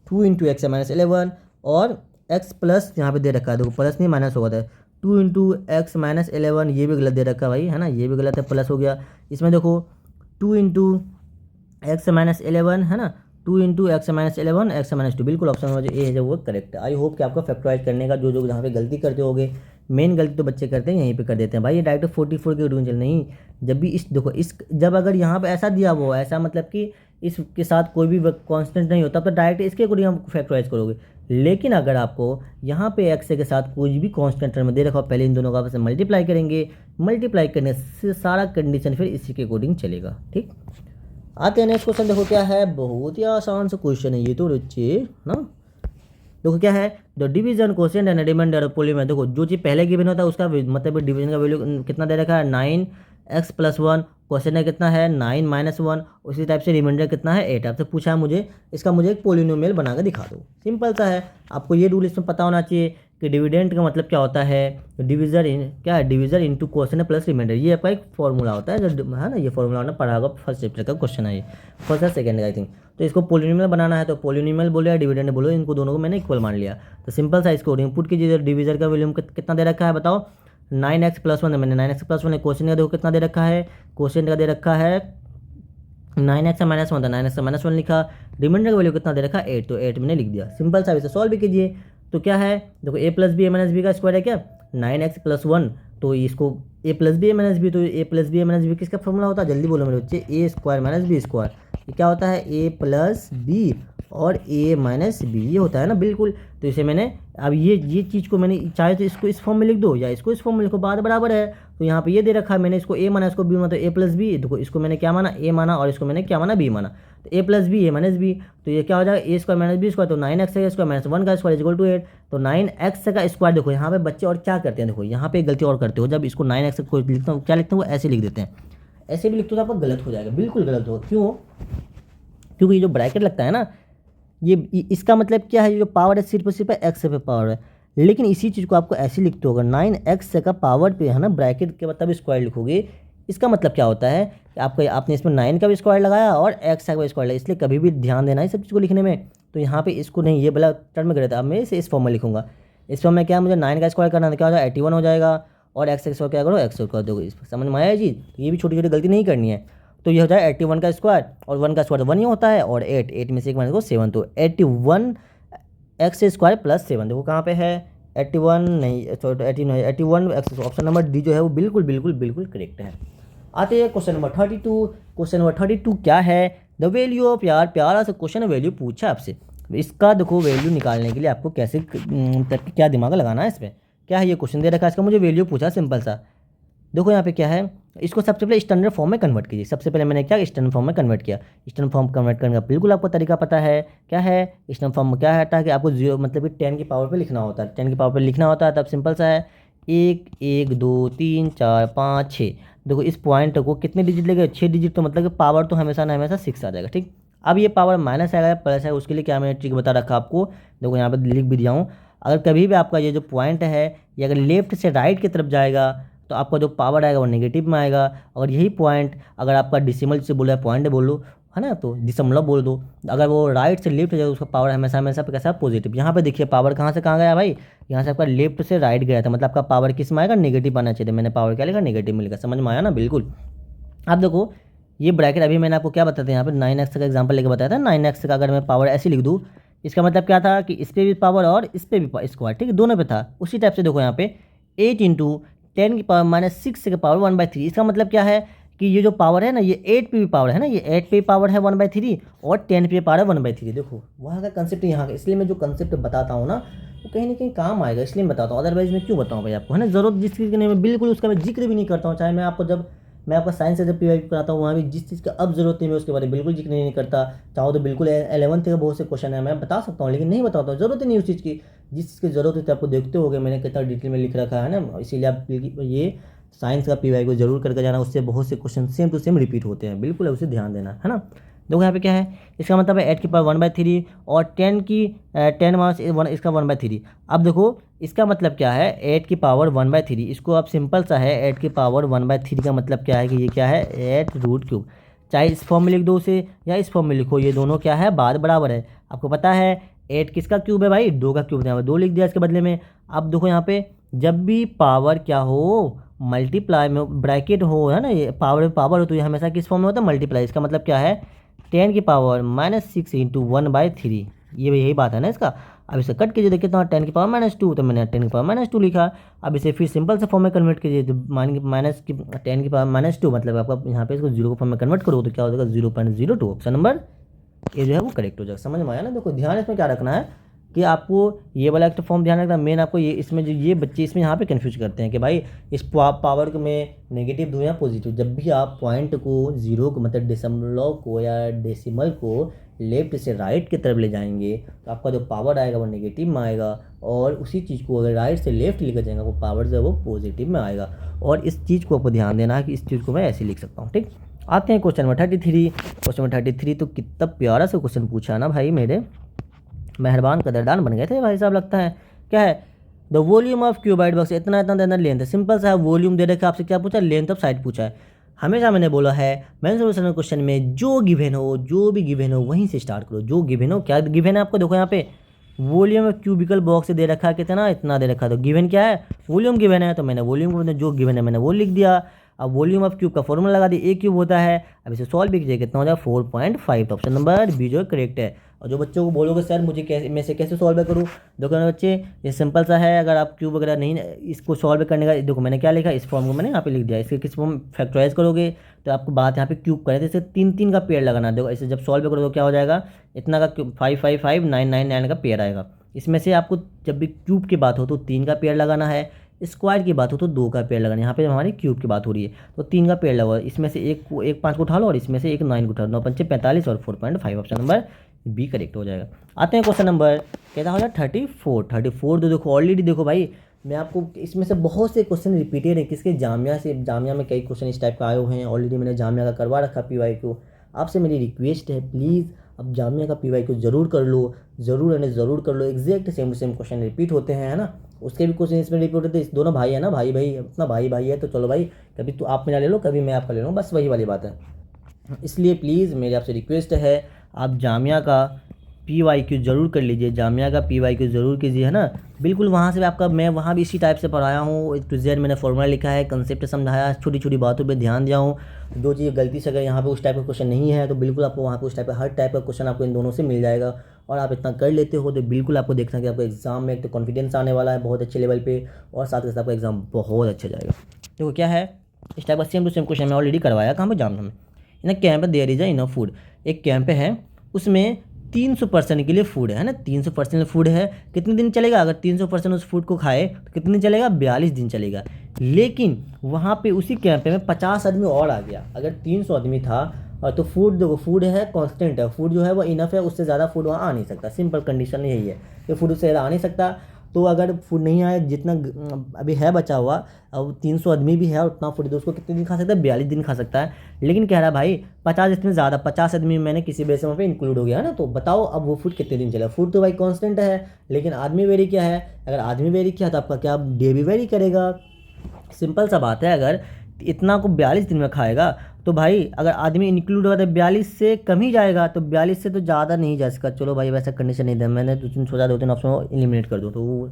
2 इंटू एक्स माइनस 11 और एक्स प्लस यहाँ पे दे रखा है, देखो प्लस नहीं माइनस होगा था। 2 इंटू एक्स माइनस 11 ये भी गलत दे रखा है भाई, है ना, ये भी गलत है, प्लस हो गया। इसमें देखो 2 इंटू एक्स माइनस 11 है ना, 2 into x minus 11 x minus 2, बिल्कुल ऑप्शन में जो ए है जो वो करेक्ट है। आई होप कि आपको फैक्टराइज करने का जो जहाँ पे गलती करते होगे, मेन गलती तो बच्चे करते हैं यहीं पे कर देते हैं भाई, ये डायरेक्ट 44 की रूल चल नहीं। जब भी इस देखो इस जब अगर यहाँ पे ऐसा दिया हुआ है, ऐसा मतलब कि इसके साथ कोई भी कांस्टेंट नहीं होता, तो डायरेक्ट इसके अकॉर्डिंग आप फैक्टराइज करोगे। लेकिन अगर आपको यहाँ पे एक्स के साथ कोई भी कांस्टेंट टर्म दे रखा हो, पहले इन दोनों का आपस में मल्टीप्लाई करेंगे, मल्टीप्लाई करने से सारा कंडीशन फिर इसी के अकॉर्डिंग चलेगा, ठीक। आते हैं नेक्स्ट क्वेश्चन, देखो क्या है, बहुत ही आसान सा क्वेश्चन है ये तो बच्चे ना। देखो क्या है, the division question and remainder poly में, देखो जो चीज़ पहले गिवन होता है उसका मतलब डिवीजन का वैल्यू कितना दे रखा है, 9x + 1। क्वेश्चन है कितना है, 9 - 1। उसी टाइप से रिमाइंडर कितना है, 8। आपसे पूछा है मुझे इसका मुझे एक पोलिनोमियल बना के दिखा दो। सिंपल सा है, आपको ये रूल इसमें पता होना चाहिए कि डिविडेंड का मतलब क्या होता है, डिविजन क्या है, division into question plus remainder, ये आपका एक फॉर्मूला होता है, जो है ना, ये फॉर्मूला होना पढ़ा होगा फर्स्ट चैप्टर का क्वेश्चन है ये, फर्स्ट या सेकंड आई थिंक। तो इसको पोलिनोमियल बनाना है, तो पोलिनोमियल बोलो या डिविडेंड बोलो, इनको दोनों को मैंने इक्वल मान लिया। तो सिंपल सा इसको इनपुट कीजिए, डिविजन का वैल्यू कितना दे रखा है बताओ, 9x + 1 है, मैंने 9x + 1 है। क्वेश्चन का देखो कितना दे रखा है, क्वेश्चन का दे रखा है 9x से -1 था, 9x से -1 लिखा। रिमाइंडर का वैल्यू कितना दे रखा है, 8, तो 8 मैंने लिख दिया। सिंपल सा इसे सॉल्व भी कीजिए, तो क्या है देखो a + b a - b का स्क्वायर है क्या, 9x + 1, तो इसको a + b a - b, तो a + b a - b किसका फॉर्मूला होता है, जल्दी बोलो मेरे बच्चे, a² - b²। ये क्या होता है, a + b और a माइनस बी, ये होता है ना बिल्कुल। तो इसे मैंने अब ये चीज़ को मैंने चाहे तो इसको इस फॉर्म में लिख दो या इसको इस फॉर्म में लिखो, बात बराबर है। तो यहाँ पे ये दे रखा है, मैंने इसको a माना, इसको b माना, तो a प्लस बी। देखो इसको मैंने क्या माना, a माना, और इसको मैंने क्या माना, b माना। तो a plus B, a minus B, तो ये क्या हो जाएगा, a square minus B square, तो 9x का स्क्वायर माइनस 1 का स्क्वायर इक्वल टू 8। तो 9x का स्क्वायर, देखो यहाँ पे बच्चे और क्या करते हैं, देखो यहाँ पे गलती और करते हो, जब इसको 9x को लिखता हूँ, क्या लिखते हैं वो ऐसे लिख देते हैं, ऐसे भी लिखते हो तो आपका गलत हो जाएगा, बिल्कुल गलत होगा। क्यों? क्योंकि ये जो ब्रैकेट लगता है ना, ये इसका मतलब क्या है, ये जो पावर है सिर्फ एक्स पे पावर है। लेकिन इसी चीज़ को आपको ऐसे लिखते हो, अगर 9x का पावर पे है ना ब्रैकेट के मतलब स्क्वायर लिखोगे, इसका मतलब क्या होता है कि आपने इसमें 9 का भी स्क्वायर लगाया और x का भी स्क्वायर लगाया, इसलिए कभी भी ध्यान देना है सब चीज़ को लिखने में। तो यहाँ पे इसको नहीं, ये वाला टर्म गलत है, अब मैं इसे इस फॉर्म में लिखूंगा। इस फॉर्म में क्या, मुझे 9 का स्क्वायर करना है, क्या हो जाएगा 81 हो जाएगा, और x का स्क्वायर क्या करो, x कर दोगे। समझ में आया जी? तो ये भी छोटी छोटी गलती नहीं करनी है। तो ये हो जाए 81 का स्क्वायर, और 1 का स्क्वायर 1 ही होता है, और 8 में से एक माइनस को 7, तो 81 एक्स स्क्वायर प्लस 7, देखो कहाँ पे है, 81 नहीं, सॉरी 18 है, 81 एक्स, ऑप्शन नंबर डी जो है वो बिल्कुल बिल्कुल बिल्कुल करेक्ट है। आते हैं क्वेश्चन नंबर 32। क्वेश्चन नंबर 32 क्या है, द वैल्यू ऑफ, यार प्यारा सा क्वेश्चन वैल्यू पूछा आपसे। इसका देखो वैल्यू निकालने के लिए आपको कैसे क्या दिमाग लगाना है इसमें। क्या है, ये क्वेश्चन दे रखा है, इसका मुझे वैल्यू पूछा सिंपल सा। देखो यहाँ पे क्या है, इसको सबसे पहले स्टैंडर्ड फॉर्म में कन्वर्ट कीजिए। सबसे पहले मैंने क्या स्टैंडर्ड फॉर्म में कन्वर्ट किया। स्टैंडर्ड फॉर्म कन्वर्ट करने का बिल्कुल आपको तरीका पता है। क्या है स्टैंडर्ड फॉर्म में, क्या है कि आपको जीरो मतलब कि 10 की पावर पे लिखना होता है। 10 की पावर पे लिखना होता है, तब सिंपल सा है, 1 1 2 3 4 5 6। देखो इस पॉइंट को कितने डिजिट लेंगे, 6 डिजिट, तो मतलब कि पावर तो हमेशा ना हमेशा 6 आ जाएगा। ठीक, अब ये पावर माइनस आएगा प्लस है, उसके लिए क्या मैंने ट्रिक बता रखा आपको, देखो यहाँ पर लिख भी दिया हूँ। अगर कभी भी आपका ये जो पॉइंट है ये अगर लेफ्ट से राइट की तरफ जाएगा तो आपका जो पावर आएगा वो नेगेटिव में आएगा। और यही पॉइंट अगर आपका डिसिमल से बोला है, पॉइंट बोलो है ना, तो दशमलव बोल दो। अगर वो राइट से लेफ्ट जाएगा उसका पावर हमेशा हमेशा पे कैसा पॉजिटिव। यहाँ पे देखिए पावर कहाँ से कहाँ गया भाई, यहाँ से आपका लेफ्ट से राइट गया था, मतलब आपका पावर किस में आएगा, नेगेटिव आना चाहिए। मैंने पावर क्या लिखा, नेगेटिव में लिखा। समझ में आया ना बिल्कुल। अब देखो ये ब्रैकेट अभी मैंने आपको क्या बताया था, यहाँ पे 9x का एग्जांपल लेके बताया था। 9x का अगर मैं पावर ऐसे लिख दूँ, इसका मतलब क्या था कि इस पर भी पावर और इस पर भी स्क्वायर, ठीक है, दोनों पे था। उसी टाइप से देखो यहाँ पे 8 इंटू 10 की पावर माइनस 6 के पावर 1/3। इसका मतलब क्या है कि ये जो पावर है ना, ये 8 पे भी पावर है ना, ये 8 पे पावर है 1/3, और 10 पे पावर है 1/3। देखो वहाँ का कंसेप्ट यहाँ का, इसलिए मैं जो कंसेप्ट बताता हूँ ना वो कहीं ना कहीं काम आएगा, इसलिए मैं बताता हूँ। अदरवाइज मैं क्यों बताऊँ भाई आपको, है ना, जरूरत जिस चीज़ की नहीं, मैं बिल्कुल उसका मैं जिक्र भी नहीं करता हूँ। चाहे मैं आपको जब मैं आपका साइंस से जब पीवाई कराता हूँ वहाँ भी जिस चीज़ का अब जरूरत नहीं मैं उसके बारे में बिल्कुल जिक्र नहीं करता। चाहो तो बिल्कुल 11th का बहुत से क्वेश्चन है मैं बता सकता हूँ, लेकिन नहीं बताता हूँ, जरूरत ही नहीं उस चीज़ की। जिस चीज़ की जरूरत होती है आपको देखते होगे मैंने कितना डिटेल में लिख रखा है ना, इसीलिए आप ये साइंस का पीवाई को जरूर करके जाना, उससे बहुत से question same to same repeat होते हैं, बिल्कुल उसे ध्यान देना है ना। देखो यहाँ पे क्या है, इसका मतलब है 8 की पावर 1/3 और 10 माइनस 1 इसका 1/3। अब देखो इसका मतलब क्या है, 8 की पावर 1/3, इसको आप सिंपल सा है 8 की पावर 1/3 का मतलब क्या है कि ये क्या है 8√3। चाहे इस फॉर्म में लिख दो उसे या इस फॉर्म में लिखो, ये दोनों क्या है बात बराबर है। आपको पता है 8 किसका क्यूब है भाई, 2 का क्यूब, यहाँ पर 2 लिख दिया इसके बदले में। अब देखो यहाँ पे जब भी पावर क्या हो मल्टीप्लाई में ब्रैकेट हो, है ना, ये पावर पावर हो तो ये हमेशा किस फॉर्म में होता है मल्टीप्लाई। इसका मतलब क्या है 10 की पावर -6 इंटू 1/3, ये यही बात है ना इसका। अब इसे कट कीजिए, देखिए तो 10 की पावर -2, तो मैंने 10 की पावर -2 लिखा। अब इसे फिर सिंपल से फॉर्म में कन्वर्ट कीजिए, तो माइनस की 10 की पावर -2 मतलब आपका यहाँ पे इसको 0 के फॉर्म में कन्वर्ट करो तो क्या हो जाएगा 0.02। ऑप्शन नंबर ये जो है वो करेक्ट हो जाएगा। समझ में आया ना। देखो ध्यान इसमें क्या रखना है कि आपको ये वाला एक तो फॉर्म ध्यान रखना मेन, आपको ये इसमें जो ये बच्चे इसमें यहाँ पे कंफ्यूज करते हैं कि भाई इस पावर को में नेगेटिव दूँ या पॉजिटिव। जब भी आप पॉइंट को जीरो को मतलब दशमलव को या डेसिमल को लेफ्ट से राइट की तरफ ले जाएंगे तो आपका जो पावर आएगा वो नेगेटिव में आएगा, और उसी चीज़ को अगर राइट से लेफ्ट लेकर जाएंगे वो पावर जो है वो पॉजिटिव में आएगा। और इस चीज़ को आपको ध्यान देना है कि इस चीज़ को मैं ऐसे लिख सकता हूँ। ठीक, आते हैं क्वेश्चन नंबर 33। क्वेश्चन नंबर 33 तो कितना प्यारा सा क्वेश्चन पूछा ना भाई, मेरे मेहरबान कदरदान बन गए थे भाई साहब लगता है। क्या है, the volume of cuboid box, इतना इतना देना लेंथ है। सिंपल सा वॉल्यूम दे रखा, आपसे क्या पूछा लेंथ ऑफ साइड पूछा है। हमेशा मैंने बोला है मैंने सोल्यूशन क्वेश्चन में जो गिवन हो जो भी गिवन हो वहीं से स्टार्ट करो। जो गिवन हो, क्या गिवन है आपको, देखो यहाँ पे वॉल्यूम ऑफ क्यूबिकल बॉक्स दे रखा है कितना, इतना दे रखा है, तो गिवन क्या है वॉल्यूम गिवन है, तो मैंने वॉल्यूम को जो गिवन है मैंने वो लिख दिया। अब वॉल्यूम ऑफ क्यूब का फॉर्मूला लगा दिया, ए क्यूब होता है। अब इसे सॉल्व भी कीजिए कितना हो जाएगा 4.5, तो ऑप्शन नंबर बी जो करेक्ट है। और जो बच्चों को बोलोगे सर मुझे कैसे मैं से कैसे सॉल्व करूँ, देखो ना बच्चे ये सिंपल सा है। अगर आप क्यूब वगैरह नहीं इसको सॉल्व करने का, देखो मैंने क्या लिखा, इस फॉर्म को मैंने यहाँ पे लिख दिया। इसके किस फॉर्म फैक्टराइज करोगे तो आपको बात यहाँ पे क्यूब करें तो इसे 3 3 का पेयर लगाना। देखो ऐसे जब सॉल्व करोगे तो क्या हो जाएगा, इतना का 5 5 5 9 9 9 का पेयर आएगा। इसमें से आपको जब भी क्यूब की बात हो तो 3 का पेयर लगाना है, स्क्वायर की बात हो तो 2 का पेयर लगाना है। यहाँ पे हमारी क्यूब की बात हो रही है तो 3 का पेयर लगा, इसमें से एक 5 को उठा लो और इसमें से एक 9 को उठा लो, 9 पंचे 45 और 4.5, ऑप्शन नंबर बी करेक्ट हो जाएगा। आते हैं क्वेश्चन नंबर कहता हो जाए 34 तो देखो ऑलरेडी देखो भाई मैं आपको इसमें से बहुत से क्वेश्चन रिपीटेड है किसके जामिया से, जामिया में कई क्वेश्चन इस टाइप का आए हुए हैं। ऑलरेडी मैंने जामिया का करवा रखा PYQ। आपसे मेरी रिक्वेस्ट है प्लीज़ अब जामिया का PYQ जरूर कर लो, ज़रूर कर लो। Exact same to same question repeat होते हैं, है ना। उसके भी क्वेश्चन इसमें रिपीट होते हैं। दोनों भाई है ना, भाई अपना भाई है तो चलो भाई कभी तो आप मेरा ले लो कभी मैं आपका ले लूँ, बस वही वाली बात है। इसलिए प्लीज़ मेरी आपसे रिक्वेस्ट है आप जामिया का PYQ जरूर कर लीजिए, जामिया का PYQ ज़रूर कीजिए, है ना। बिल्कुल वहाँ से आपका मैं वहाँ भी इसी टाइप से पढ़ाया हूँ, टू जेड मैंने फॉर्मूला लिखा है, कंसेप्ट समझाया, छोटी छोटी बातों पे ध्यान दिया हूँ। दो चीज़ गलती से अगर यहाँ पे उस टाइप का क्वेश्चन नहीं है तो बिल्कुल आपको वहाँ पे उस टाइप का हर टाइप का क्वेश्चन आपको इन दोनों से मिल जाएगा। और आप इतना कर लेते हो तो बिल्कुल आपको देखना कि आपको एग्जाम में एक तो कॉन्फिडेंस आने वाला है बहुत अच्छे लेवल पे, और साथ के साथ आपका एग्जाम बहुत अच्छा जाएगा। देखो क्या है इस टाइप का सेम टू सेम क्वेश्चन मैं ऑलरेडी करवाया कहाँ पर, जामिया में। In camp there is enough food, एक कैंप है उसमें 300% के लिए फूड है ना, 300% फूड है। कितने दिन चलेगा, अगर 300% उस फूड को खाए तो कितने दिन चलेगा, 42 दिन चलेगा। लेकिन वहाँ पे उसी कैंप में 50 आदमी और आ गया, अगर 300 आदमी था और तो फूड देखो फूड है कांस्टेंट है, फूड जो है वो इनफ है, उससे ज़्यादा फूड वहाँ आ नहीं सकता। सिंपल कंडीशन यही है कि फूड उससे ज़्यादा आ नहीं सकता। तो अगर फूड नहीं आए जितना अभी है बचा हुआ, अब 300 आदमी भी है और उतना फूड तो उसको कितने दिन खा सकता है, 42 दिन खा सकता है। लेकिन कह रहा है भाई 50 इसमें ज़्यादा, 50 आदमी मैंने किसी वजह से वहाँ पे इंक्लूड हो गया है ना, तो बताओ अब वो फूड कितने दिन चलेगा। फूड तो भाई कांस्टेंट है लेकिन आदमी वेरी क्या है, अगर आदमी वेरी किया तो आपका क्या डे भी वेरी करेगा। सिंपल सा बात है, अगर इतना को 42 दिन में खाएगा तो भाई अगर आदमी इंक्लूड होगा तो 42 से कम ही जाएगा, तो 42 से तो ज़्यादा नहीं जा सकता। चलो भाई वैसा कंडीशन नहीं था, मैंने सोचा 2 3 ऑप्शन को एलिमिनेट कर दूँ तो वो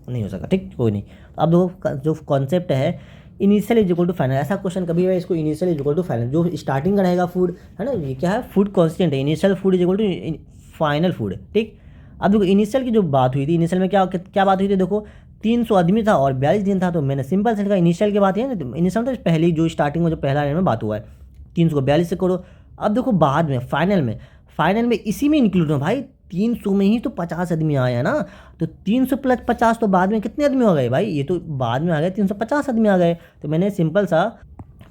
नहीं हो सका, ठीक कोई नहीं। अब देखो जो कॉन्सेप्ट है initial is equal to final, ऐसा क्वेश्चन कभी है इसको initial is equal to final, जो स्टार्टिंग का रहेगा फूड है ना, ये क्या है फूड कांस्टेंट है, initial food is equal to final food, ठीक। अब देखो इनिशियल की जो बात हुई थी, इनिशियल में क्या क्या बात हुई थी, देखो 300 आदमी था और 42 दिन था, तो मैंने सिंपल से कहा इनिशियल की बात है ना, इनिशियल तो पहली जो स्टार्टिंग में जो पहला में बात हुआ है 300 को 42 से करो। अब देखो बाद में फाइनल में इसी में इंक्लूड हो भाई, 300 में ही तो 50 आदमी आए हैं ना, तो 300 प्लस 50 तो बाद में कितने आदमी हो गए भाई, ये तो बाद में आ गए 350 आदमी आ गए। तो मैंने सिंपल सा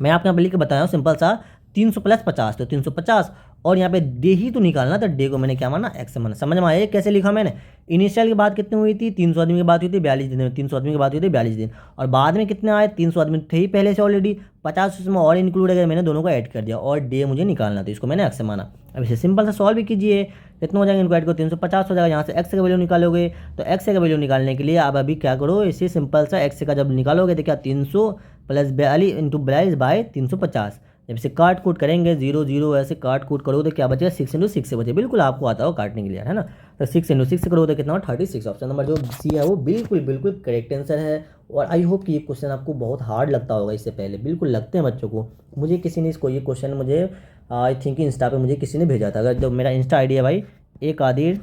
मैं आपके यहाँ पर लिख के बताया हूँ सिंपल सा 300 प्लस 50 तो 350, और यहाँ पे डे ही तो निकालना, तो डे को मैंने क्या माना एक्स माना। समझ में आया कैसे लिखा मैंने। इनिशियल की बात कितनी हुई थी, 300 आदमी की बात हुई थी 42 दिन में, 300 आदमी की बात हुई थी 42 दिन, और बाद में कितने आए 300 आदमी थे ही पहले से ऑलरेडी, 50 उसमें और इंक्लूड है, मैंने दोनों को ऐड कर दिया और डे मुझे निकालना था, इसको मैंने एक्स माना। अब इसे सिंपल सा सॉल्व भी कीजिए, कितना हो जाएगा इनको ऐड करो 350 हो जाएगा, यहाँ से एक्स का वैल्यू निकालोगे, तो एक्स का वैल्यू निकालने के लिए आप अभी क्या करो, इसे सिंपल सा एक्स का जब निकालोगे तो क्या 300 प्लस 42 इंटू 42 बाय 350, जब इसे काट कूट करेंगे 0 0 ऐसे काट कूट करो तो क्या बचेगा 6 इंटू 6 से बचे, बिल्कुल आपको आता हो काटने के लिए, है ना। तो 6 इंटू 6 करो तो कितना 36, ऑप्शन नंबर जो सी है वो बिल्कुल करेक्ट आंसर है। और आई होप कि ये क्वेश्चन आपको बहुत हार्ड लगता होगा, इससे पहले बिल्कुल लगते हैं बच्चों को। मुझे किसी ने इसको ये क्वेश्चन मुझे आई थिंक इंस्टा पे मुझे किसी ने भेजा था, अगर जो मेरा इंस्टा आईडी है भाई एक आदिर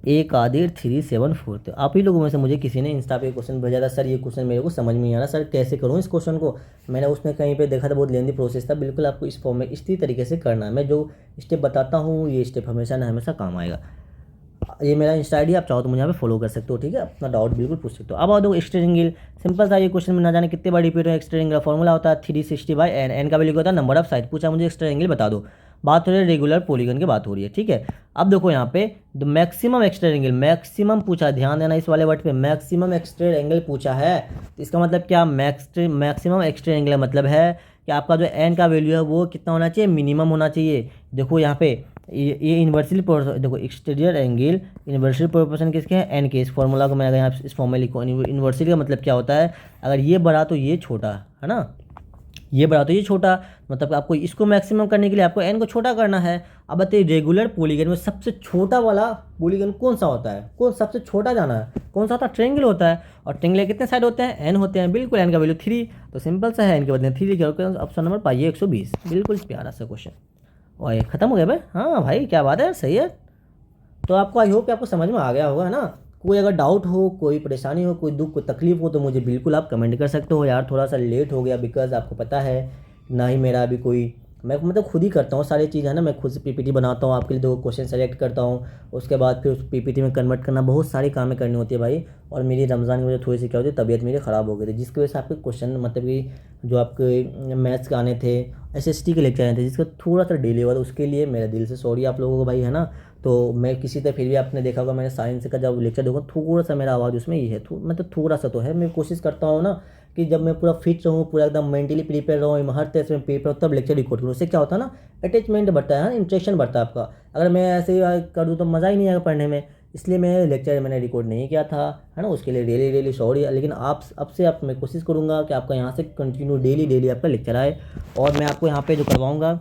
374, तो आप ही लोगों में से मुझे किसी ने इंस्टा पे क्वेश्चन भेजा था, सर ये क्वेश्चन मेरे को समझ में नहीं आ रहा सर कैसे करूँ इस क्वेश्चन को। मैंने उसमें कहीं पे देखा था बहुत लेंदी प्रोसेस था, बिल्कुल आपको इस फॉर्म में इसी तरीके से करना है। मैं जो स्टेप बताता हूँ ये स्टेप हमेशा काम आएगा। ये मेरा इंस्टा आईडी, आप चाहो तो मुझे यहाँ पे फॉलो कर सकते हो, ठीक है, अपना डाउट बिल्कुल पूछ सकते हो। अब आओ दो एक्स्ट्रा एंगल, सिंपल सा ये क्वेश्चन में ना जाने कितने बार रिपीट हो। एक्स्ट्रा एंगल फॉर्मूला होता है 360/n, एन का वैल्यू होता है नंबर ऑफ साइड। पूछा मुझे एक्स्ट्रा एंगल बता दो, बात हो रही है रेगुलर पॉलीगन की बात हो रही है, ठीक है। अब देखो यहाँ पे the maximum extra angle, maximum पूछा, ध्यान देना इस वाले वर्ड पे, मैक्सिमम एक्स्ट्रा एंगल पूछा है। तो इसका मतलब क्या, मैक्सिमम एक्स्ट्रा एंगल मतलब है कि आपका जो एन का वैल्यू है वो कितना होना चाहिए, मिनिमम होना चाहिए। देखो यहाँ पे ये इन्वर्सली देखो एक्सटीरियर एंगल इन्वर्सली प्रोपोर्शन किसके हैं, एन के। इस फॉर्मूला को मैं अगर यहाँ इस फॉर्म में लिखूँ, इन्वर्सली का मतलब क्या होता है, अगर ये बड़ा तो ये छोटा, है ना, ये बड़ा तो ये छोटा, मतलब आपको इसको मैक्सिमम करने के लिए आपको एन को छोटा करना है। अब बताइए रेगुलर पॉलीगन में सबसे छोटा वाला पॉलीगन कौन सा होता है, कौन सबसे छोटा जाना है, कौन सा होता है, ट्रायंगल होता है। और ट्रायंगल कितने साइड होते हैं, एन होते हैं, बिल्कुल एन का वैल्यू 3, तो सिंपल सा है एन के बदले 3 लिखा, ऑप्शन नंबर पाइए 120, बिल्कुल प्यारा सा क्वेश्चन। और ये ख़त्म हो गया भाई। हाँ भाई क्या बात है, सही है। तो आपको आई होप कि आपको समझ में आ गया होगा, है ना। कोई अगर डाउट हो, कोई परेशानी हो, कोई दुख, कोई तकलीफ हो तो मुझे बिल्कुल आप कमेंट कर सकते हो। यार थोड़ा सा लेट हो गया बिकॉज आपको पता है ना ही मेरा अभी कोई, मैं मतलब खुद ही करता हूँ सारी चीज़, है ना। मैं खुद से पीपीटी बनाता हूँ आपके लिए, 2 क्वेश्चन सेलेक्ट करता हूँ, उसके बाद फिर उस पीपीटी में कन्वर्ट करना, बहुत सारी कामें करनी होती है भाई। और मेरी रमज़ान की वजह थोड़ी सी क्या होती है, तबीयत मेरी ख़राब हो गई थी, जिसकी वजह से आपके क्वेश्चन मतलब कि जो आपके मैथ्स के आने थे, एसएसटी के लेक्चर आने थे, जिसका थोड़ा सा डिले हुआ था, उसके लिए मेरे दिल से सॉरी आप लोगों को भाई, है ना। तो मैं किसी तरह फिर भी आपने देखा होगा मैंने साइंस का जब लेक्चर देखा, थोड़ा सा मेरा आवाज़ उसमें ये है, मतलब थोड़ा सा तो है। मैं कोशिश करता हूँ ना कि जब मैं पूरा फिट रहूँ, पूरा एकदम मेंटली प्रिपेयर रहूँ, हर तरह से मैं प्रिपेयर हूँ, तब लेक्चर रिकॉर्ड करूँ। उससे क्या होता है ना, अटैचमेंट बढ़ता है, इंटरेक्शन बढ़ता है आपका। अगर मैं ऐसे ही कर दूँ तो मज़ा ही नहीं आएगा पढ़ने में। इसलिए मैं लेक्चर मैंने रिकॉर्ड नहीं किया था, है ना। उसके लिए रियली रियली सॉरी। लेकिन आप अब से आप मैं कोशिश करूँगा कि आपका यहाँ से कंटिन्यू डेली डेली आपका लेक्चर आए। और मैं आपको यहाँ पे जो करवाऊँगा,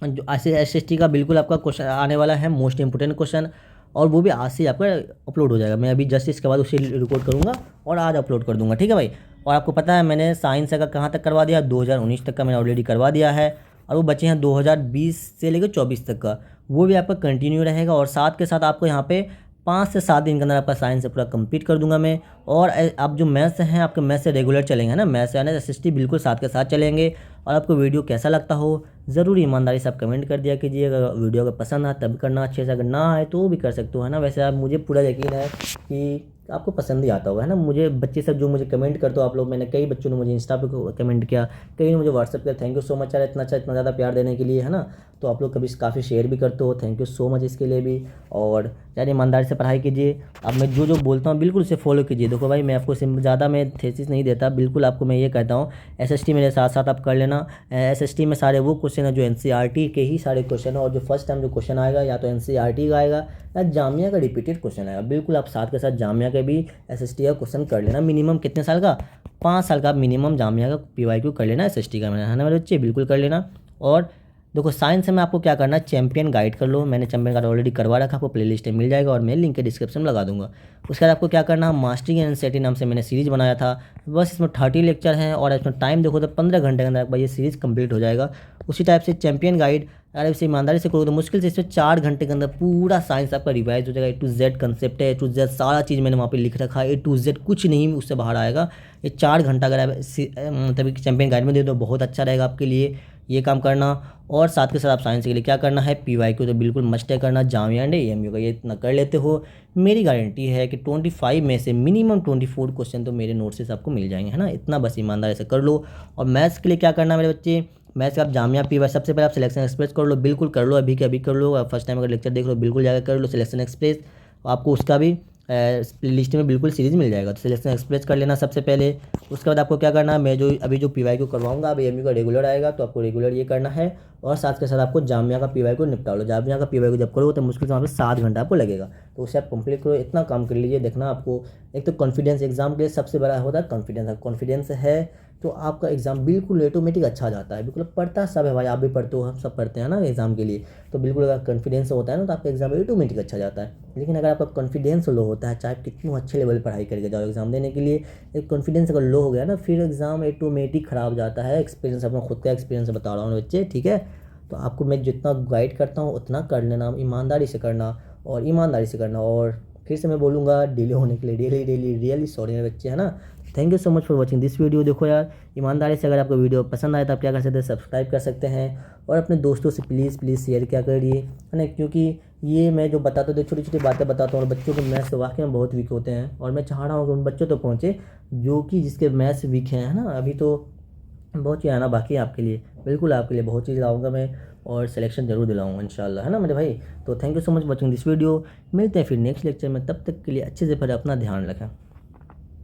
जो एस टी का बिल्कुल आपका क्वेश्चन आने वाला है, मोस्ट इंपोर्टेंट क्वेश्चन, और वो भी आज से आपका अपलोड हो जाएगा। मैं अभी जस्ट इसके बाद उसे रिकॉर्ड करूँगा और आज अपलोड कर दूँगा, ठीक है भाई। और आपको पता है मैंने साइंस का कहाँ तक करवा दिया, 2019 तक का मैंने ऑलरेडी करवा दिया है, और वो बचे हैं 2020 से लेकर 24 तक का, वो भी आपका कंटिन्यू रहेगा। और साथ के साथ आपको यहाँ पे 5 से 7 दिन के अंदर आपका साइंस से पूरा कंप्लीट कर दूंगा मैं। और आप जो मैथ्स हैं आपके मैथ्स से रेगुलर चलेंगे ना, मैथ्स यानी एसएसटी बिल्कुल साथ के साथ चलेंगे। और आपको वीडियो कैसा लगता हो ज़रूर ईमानदारी से आप कमेंट कर दिया कीजिए। अगर वीडियो अगर पसंद आए तब करना अच्छे से, अगर ना आए तो भी कर सकते हो, है ना। वैसे आप मुझे पूरा यकीन है कि आपको पसंद ही आता होगा, है ना। मुझे बच्चे सब जो मुझे कमेंट करते हो आप लोग, मैंने कई बच्चों ने मुझे इंस्टा पे कमेंट किया, कई ने मुझे व्हाट्सअप किया, थैंक यू सो मच यार, इतना अच्छा इतना ज़्यादा प्यार देने के लिए, है ना। तो आप लोग कभी काफ़ी शेयर भी करते हो, थैंक यू सो मच इसके लिए भी। और यार ईमानदारी से पढ़ाई कीजिए। अब मैं जो जो बोलता हूँ बिल्कुल उसे फॉलो कीजिए। देखो भाई मैं आपको ज़्यादा मैं थेसिस नहीं देता, बिल्कुल आपको मैं ये कहता हूँ एसएसटी मेरे साथ साथ आप कर लेना। एसएसटी में सारे वो क्वेश्चन है जो एनसीईआरटी के ही सारे क्वेश्चन है, और जो फर्स्ट टाइम जो क्वेश्चन आएगा या तो एनसीईआरटी का आएगा या जामिया का रिपीटेड क्वेश्चन आएगा। बिल्कुल आप साथ के साथ जामिया के भी एसएसटी का क्वेश्चन कर लेना। मिनिमम कितने साल का, 5 साल का आप मिनिमम जामिया का पीवाईक्यू कर लेना एसएसटी का, है ना मेरे बच्चे, बिल्कुल कर लेना। और देखो साइंस में आपको क्या करना है, चैंपियन गाइड कर लो। मैंने चैंपियन गाइड ऑलरेडी करवा रखा, आपको प्लेलिस्ट में मिल जाएगा और मैं लिंक के डिस्क्रिप्शन में लगा दूंगा। उसके बाद आपको क्या करना है, मास्टरिंग एनसीईआरटी नाम से मैंने सीरीज़ बनाया था, बस इसमें 30 लेक्चर हैं और इसमें टाइम देखो तो 15 घंटे के अंदर एक बार ये सीरीज़ कंप्लीट हो जाएगा। उसी टाइप से चैंपियन गाइड, अगर इसे ईमानदारी से करो तो मुश्किल से इसमें 4 घंटे के अंदर पूरा साइंस आपका रिवाइज हो जाएगा। A to Z कंसेप्ट है, A to Z सारा चीज़ मैंने वहाँ पे लिख रखा है, A to Z कुछ नहीं उससे बाहर आएगा। ये 4 घंटा अगर आप मतलब चैंपियन गाइड में दे दो बहुत अच्छा रहेगा आपके लिए ये काम करना। और साथ के साथ आप साइंस के लिए क्या करना है, पीवाईक्यू तो बिल्कुल मस्ट है करना, जामिया एंड एएमयू का ये इतना कर लेते हो, मेरी गारंटी है कि 25 में से मिनिमम 24 क्वेश्चन तो मेरे नोट से आपको मिल जाएंगे, है ना। इतना बस ईमानदारी से कर लो। और मैथ्स के लिए क्या करना है मेरे बच्चे, मैथ्स का आप जामिया पीवाई सबसे पहले आप सिलेक्शन एक्सप्रेस कर लो, बिल्कुल कर लो, अभी के अभी कर लो। फर्स्ट टाइम अगर लेक्चर देख लो बिल्कुल जाकर कर लो सिलेक्शन एक्सप्रेस, आपको उसका भी लिस्ट में बिल्कुल सीरीज़ मिल जाएगा। तो सिलेक्शन एक्सप्रेस कर लेना सबसे पहले। उसके बाद आपको क्या करना है, मैं जो अभी जो पीवाईक्यू करवाऊंगा, अब एएमयू का रेगुलर आएगा तो आपको रेगुलर ये करना है। और साथ के साथ आपको जामिया का पीवाईक्यू निपटा लो। जामिया का पीवाईक्यू जब करोगे तो मुश्किल से वहाँ पे 7 घंटा आपको लगेगा, तो उसे आप कंप्लीट करो। इतना काम कर लीजिए, देखना आपको एक तो कॉन्फिडेंस, एग्जाम के लिए सबसे बड़ा होता है कॉन्फिडेंस। कॉन्फिडेंस है तो आपका एग्जाम बिल्कुल ऑटोमेटिक अच्छा जाता है। बिल्कुल पढ़ता सब है भाई, आप भी पढ़ते हो, हम सब पढ़ते हैं ना एग्जाम के लिए। तो बिल्कुल अगर कॉन्फिडेंस होता है ना तो आपका एग्जाम ऑटोमेटिक अच्छा जाता है। लेकिन अगर आपका कॉन्फिडेंस लो होता है, चाहे कितनी अच्छे लेवल पढ़ाई करके जाओ एग्जाम देने के लिए, एक कॉन्फिडेंस अगर लो हो गया ना फिर एग्जाम ऑटोमेटिक खराब जाता है। एक्सपीरियंस अपना खुद का एक्सपीरियंस बता रहा हूँ बच्चे, ठीक है। तो आपको मैं जितना गाइड करता हूँ उतना कर लेना, ईमानदारी से करना और ईमानदारी से करना। और फिर से मैं बोलूँगा डिले होने के लिए डेली डेली रियली सॉरी मेरे बच्चे, है ना। Thank you so much for watching this video. देखो यार ईमानदारी से अगर आपको वीडियो पसंद आए तो आप क्या कर सकते हैं, सब्सक्राइब कर सकते हैं और अपने दोस्तों से प्लीज़ प्लीज़ शेयर क्या करिए, है ना। क्योंकि ये मैं जो बताता हूँ छोटी छोटी बातें बताता हूँ और बच्चों के मैथ्स वाकई में बहुत वीक होते हैं, और मैं चाह रहा हूँ कि उन बच्चों तक पहुँचे जो कि जिसके मैथ्स वीक हैं, है ना। अभी तो बहुत चीज़ आना बाकी है आपके लिए, बिल्कुल आपके लिए बहुत चीज़ लाऊंगा मैं और सिलेक्शन जरूर दिलाऊंगा इंशाल्लाह, है ना मेरे भाई। तो thank you so much watching this video. मिलते हैं फिर नेक्स्ट लेक्चर में, तब तक के लिए अच्छे से फिर अपना ध्यान रखें।